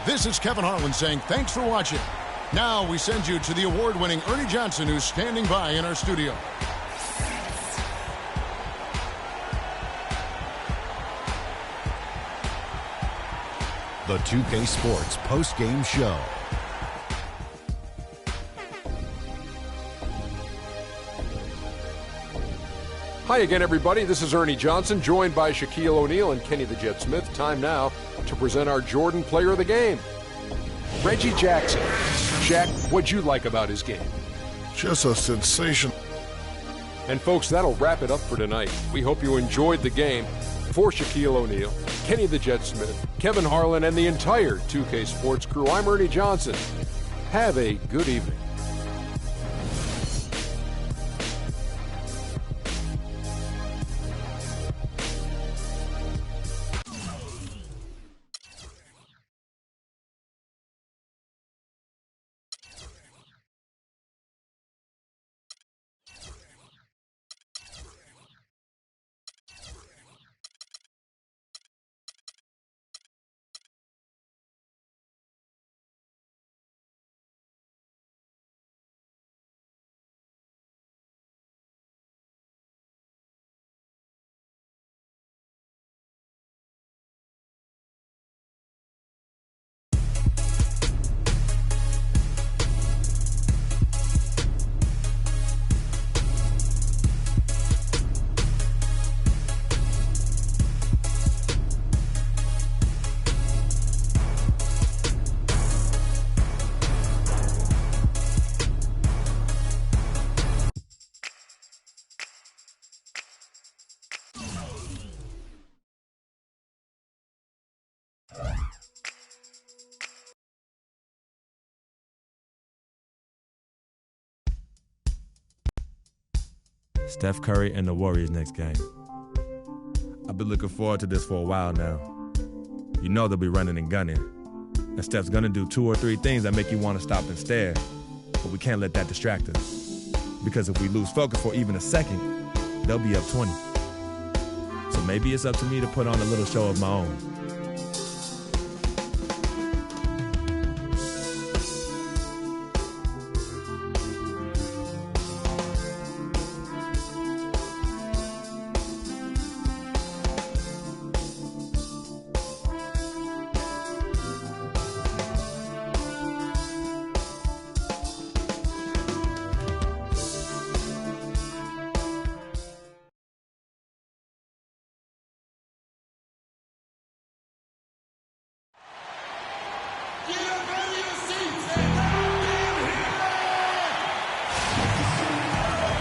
Speaker 1: this is Kevin Harlan saying thanks for watching. Now we send you to the award-winning Ernie Johnson, who's standing by in our studio.
Speaker 11: The 2K Sports post-game show.
Speaker 12: Hi again, everybody. This is Ernie Johnson, joined by Shaquille O'Neal and Kenny the Jet Smith. Time now to present our Jordan Player of the Game, Reggie Jackson. Shaq, what'd you like about his game?
Speaker 13: Just a sensation.
Speaker 12: And folks, that'll wrap it up for tonight. We hope you enjoyed the game. For Shaquille O'Neal, Kenny the Jet Smith, Kevin Harlan, and the entire 2K Sports crew, I'm Ernie Johnson. Have a good evening.
Speaker 8: Steph Curry and the Warriors next game. I've been looking forward to this for a while now. You know they'll be running and gunning. And Steph's gonna do 2 or 3 things that make you want to stop and stare. But we can't let that distract us. Because if we lose focus for even a second, they'll be up 20. So maybe it's up to me to put on a little show of my own.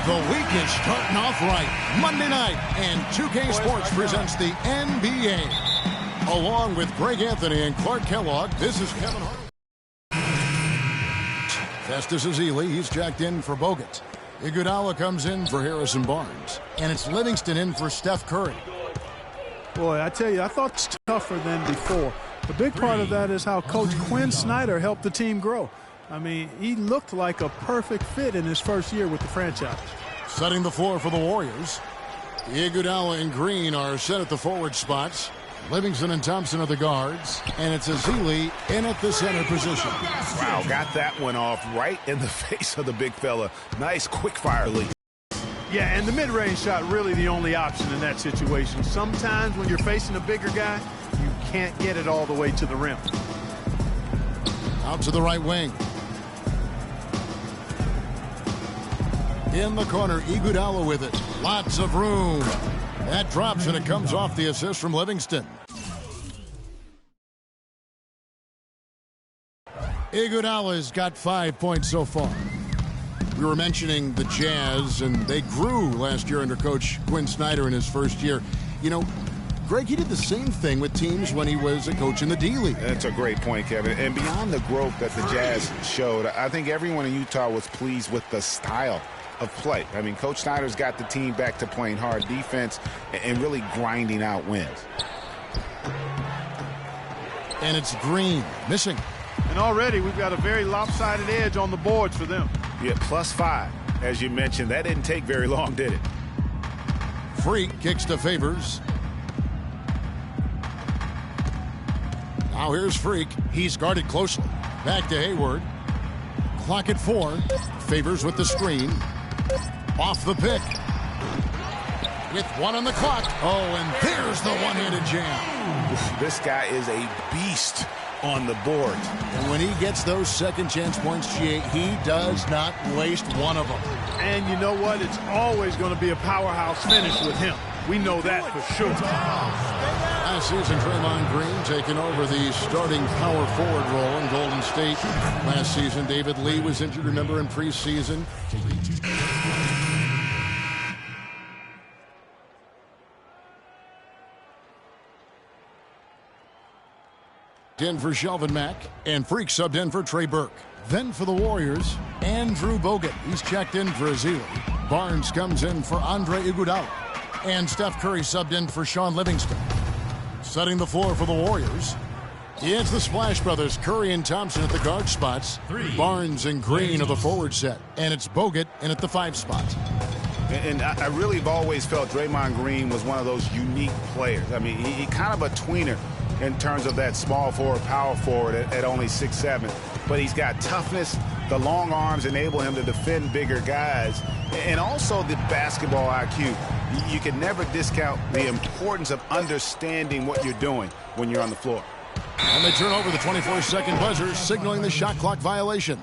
Speaker 1: The week is starting off right. Monday night, and 2K Sports presents the NBA. Along with Greg Anthony and Clark Kellogg, this is Kevin Hart. Festus Ezeli, he's jacked in for Bogut. Iguodala comes in for Harrison Barnes. And it's Livingston in for Steph Curry.
Speaker 3: Boy, I tell you, I thought it's tougher than before. The big part of that is how Coach Quinn Snyder helped the team grow. I mean, he looked like a perfect fit in his first year with the franchise.
Speaker 1: Setting the floor for the Warriors. Iguodala and Green are set at the forward spots. Livingston and Thompson are the guards. And it's Ezeli in at the center position.
Speaker 2: Wow, got that one off right in the face of the big fella. Nice quick fire lead.
Speaker 3: Yeah, and the mid-range shot really the only option in that situation. Sometimes when you're facing a bigger guy, you can't get it all the way to the rim.
Speaker 1: Out to the right wing. In the corner, Iguodala with it. Lots of room. That drops, and it comes off the assist from Livingston. Iguodala's got 5 points so far. We were mentioning the Jazz, and they grew last year under Coach Quinn Snyder in his first year. You know, Greg, he did the same thing with teams when he was a coach in the D-League.
Speaker 2: That's a great point, Kevin. And beyond the growth that the Jazz showed, I think everyone in Utah was pleased with the style of play. I mean, Coach Snyder's got the team back to playing hard defense and really grinding out wins.
Speaker 1: And it's Green missing.
Speaker 3: And already we've got a very lopsided edge on the boards for them.
Speaker 2: Yeah, +5. As you mentioned, that didn't take very long, did it?
Speaker 1: Freak kicks to Favors. Now here's Freak. He's guarded closely. Back to Hayward. Clock at 4. Favors with the screen. Off the pick. With 1 on the clock. Oh, and there's the one-handed jam.
Speaker 2: This guy is a beast on the board.
Speaker 1: And when he gets those second chance points, he does not waste one of them.
Speaker 3: And you know what? It's always going to be a powerhouse finish with him. We know that for sure.
Speaker 1: Last season, Draymond Green taking over the starting power forward role in Golden State. Last season, David Lee was injured, remember, in preseason. In for Shelvin Mack, and Freak subbed in for Trey Burke. Then for the Warriors, Andrew Bogut. He's checked in for Ezeli. Barnes comes in for Andre Iguodala. And Steph Curry subbed in for Sean Livingston. Setting the floor for the Warriors, it's the Splash Brothers, Curry and Thompson at the guard spots. Barnes and Green are the forward set. And it's Bogut in at the 5 spot.
Speaker 2: And I really have always felt Draymond Green was one of those unique players. I mean, he kind of a tweener in terms of that small forward, power forward at only 6'7". But he's got toughness. The long arms enable him to defend bigger guys. And also the basketball IQ. You can never discount the importance of understanding what you're doing when you're on the floor.
Speaker 1: And they turn over the 24-second buzzer, signaling the shot clock violation.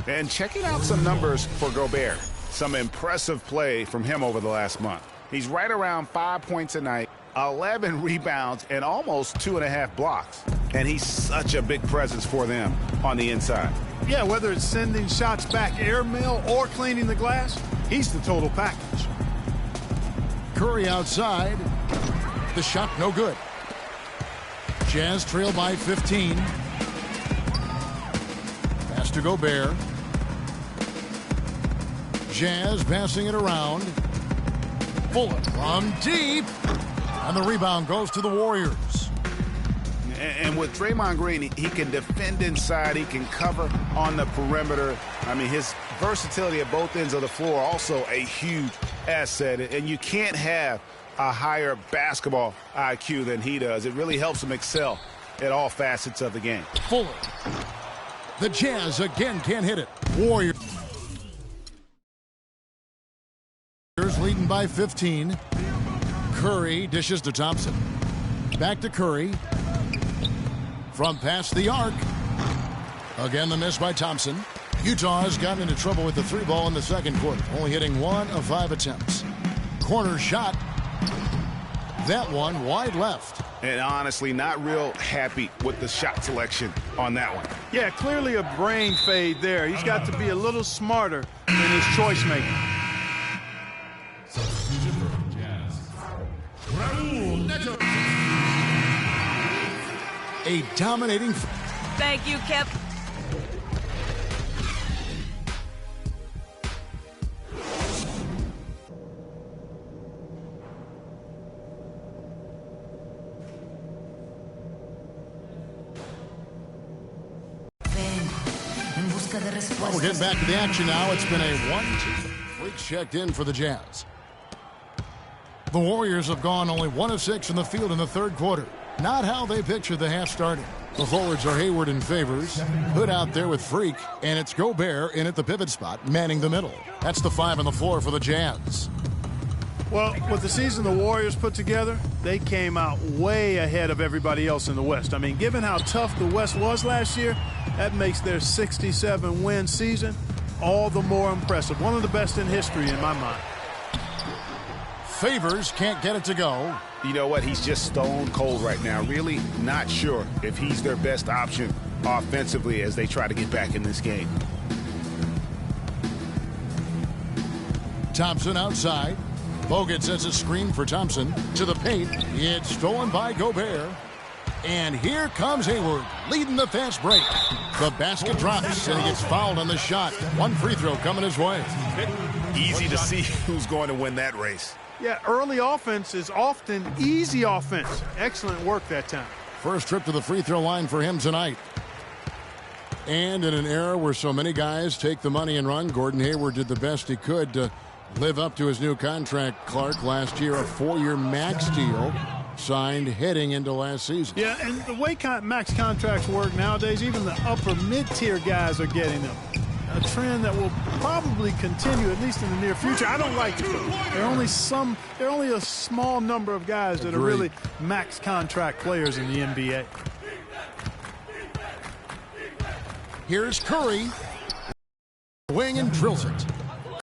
Speaker 2: And checking out some numbers for Gobert. Some impressive play from him over the last month. He's right around 5 points a night, 11 rebounds, and almost 2.5 blocks. And he's such a big presence for them on the inside.
Speaker 3: Yeah, whether it's sending shots back airmail or cleaning the glass, he's the total package.
Speaker 1: Curry outside. The shot no good. Jazz trail by 15. Pass to Gobert. Jazz passing it around. Fuller from deep. And the rebound goes to the Warriors.
Speaker 2: And with Draymond Green, he can defend inside. He can cover on the perimeter. I mean, his versatility at both ends of the floor also a huge asset. And you can't have a higher basketball IQ than he does. It really helps him excel at all facets of the game.
Speaker 1: Fuller. The Jazz again can't hit it. Warriors leading by 15. Curry dishes to Thompson. Back to Curry. From past the arc. Again, the miss by Thompson. Utah has gotten into trouble with the 3-ball in the second quarter, only hitting 1 of 5 attempts. Corner shot. That one wide left.
Speaker 2: And honestly, not real happy with the shot selection on that one.
Speaker 3: Yeah, clearly a brain fade there. He's got to be a little smarter in his choice making.
Speaker 1: A dominating.
Speaker 10: Thank you, Kep.
Speaker 1: Well, we're getting back to the action now. It's been a 1-2. Freaks checked in for the Jazz. The Warriors have gone only 1 of 6 in the field in the third quarter. Not how they pictured the half starting. The forwards are Hayward and Favors. Hood out there with Freak, and it's Gobert in at the pivot spot, manning the middle. That's the 5 on the floor for the Jazz.
Speaker 3: Well, with the season the Warriors put together, they came out way ahead of everybody else in the West. I mean, given how tough the West was last year, that makes their 67-win season all the more impressive. One of the best in history in my mind.
Speaker 1: Favors can't get it to go.
Speaker 2: You know what? He's just stone cold right now. Really not sure if he's their best option offensively as they try to get back in this game.
Speaker 1: Thompson outside. Bogut sets a screen for Thompson to the paint. It's stolen by Gobert. And here comes Hayward, leading the fast break. The basket drops, and he gets fouled on the shot. One free throw coming his way.
Speaker 2: Easy to see who's going to win that race.
Speaker 3: Yeah, early offense is often easy offense. Excellent work that time.
Speaker 1: First trip to the free throw line for him tonight. And in an era where so many guys take the money and run, Gordon Hayward did the best he could to live up to his new contract. Clark, last year, a 4-year max deal signed heading into last season.
Speaker 3: Yeah, and the way max contracts work nowadays, even the upper mid-tier guys are getting them. A trend that will probably continue, at least in the near future. I don't like it. There are only a small number of guys that are really max contract players in the NBA.
Speaker 1: Here's Curry. Wing and drills it.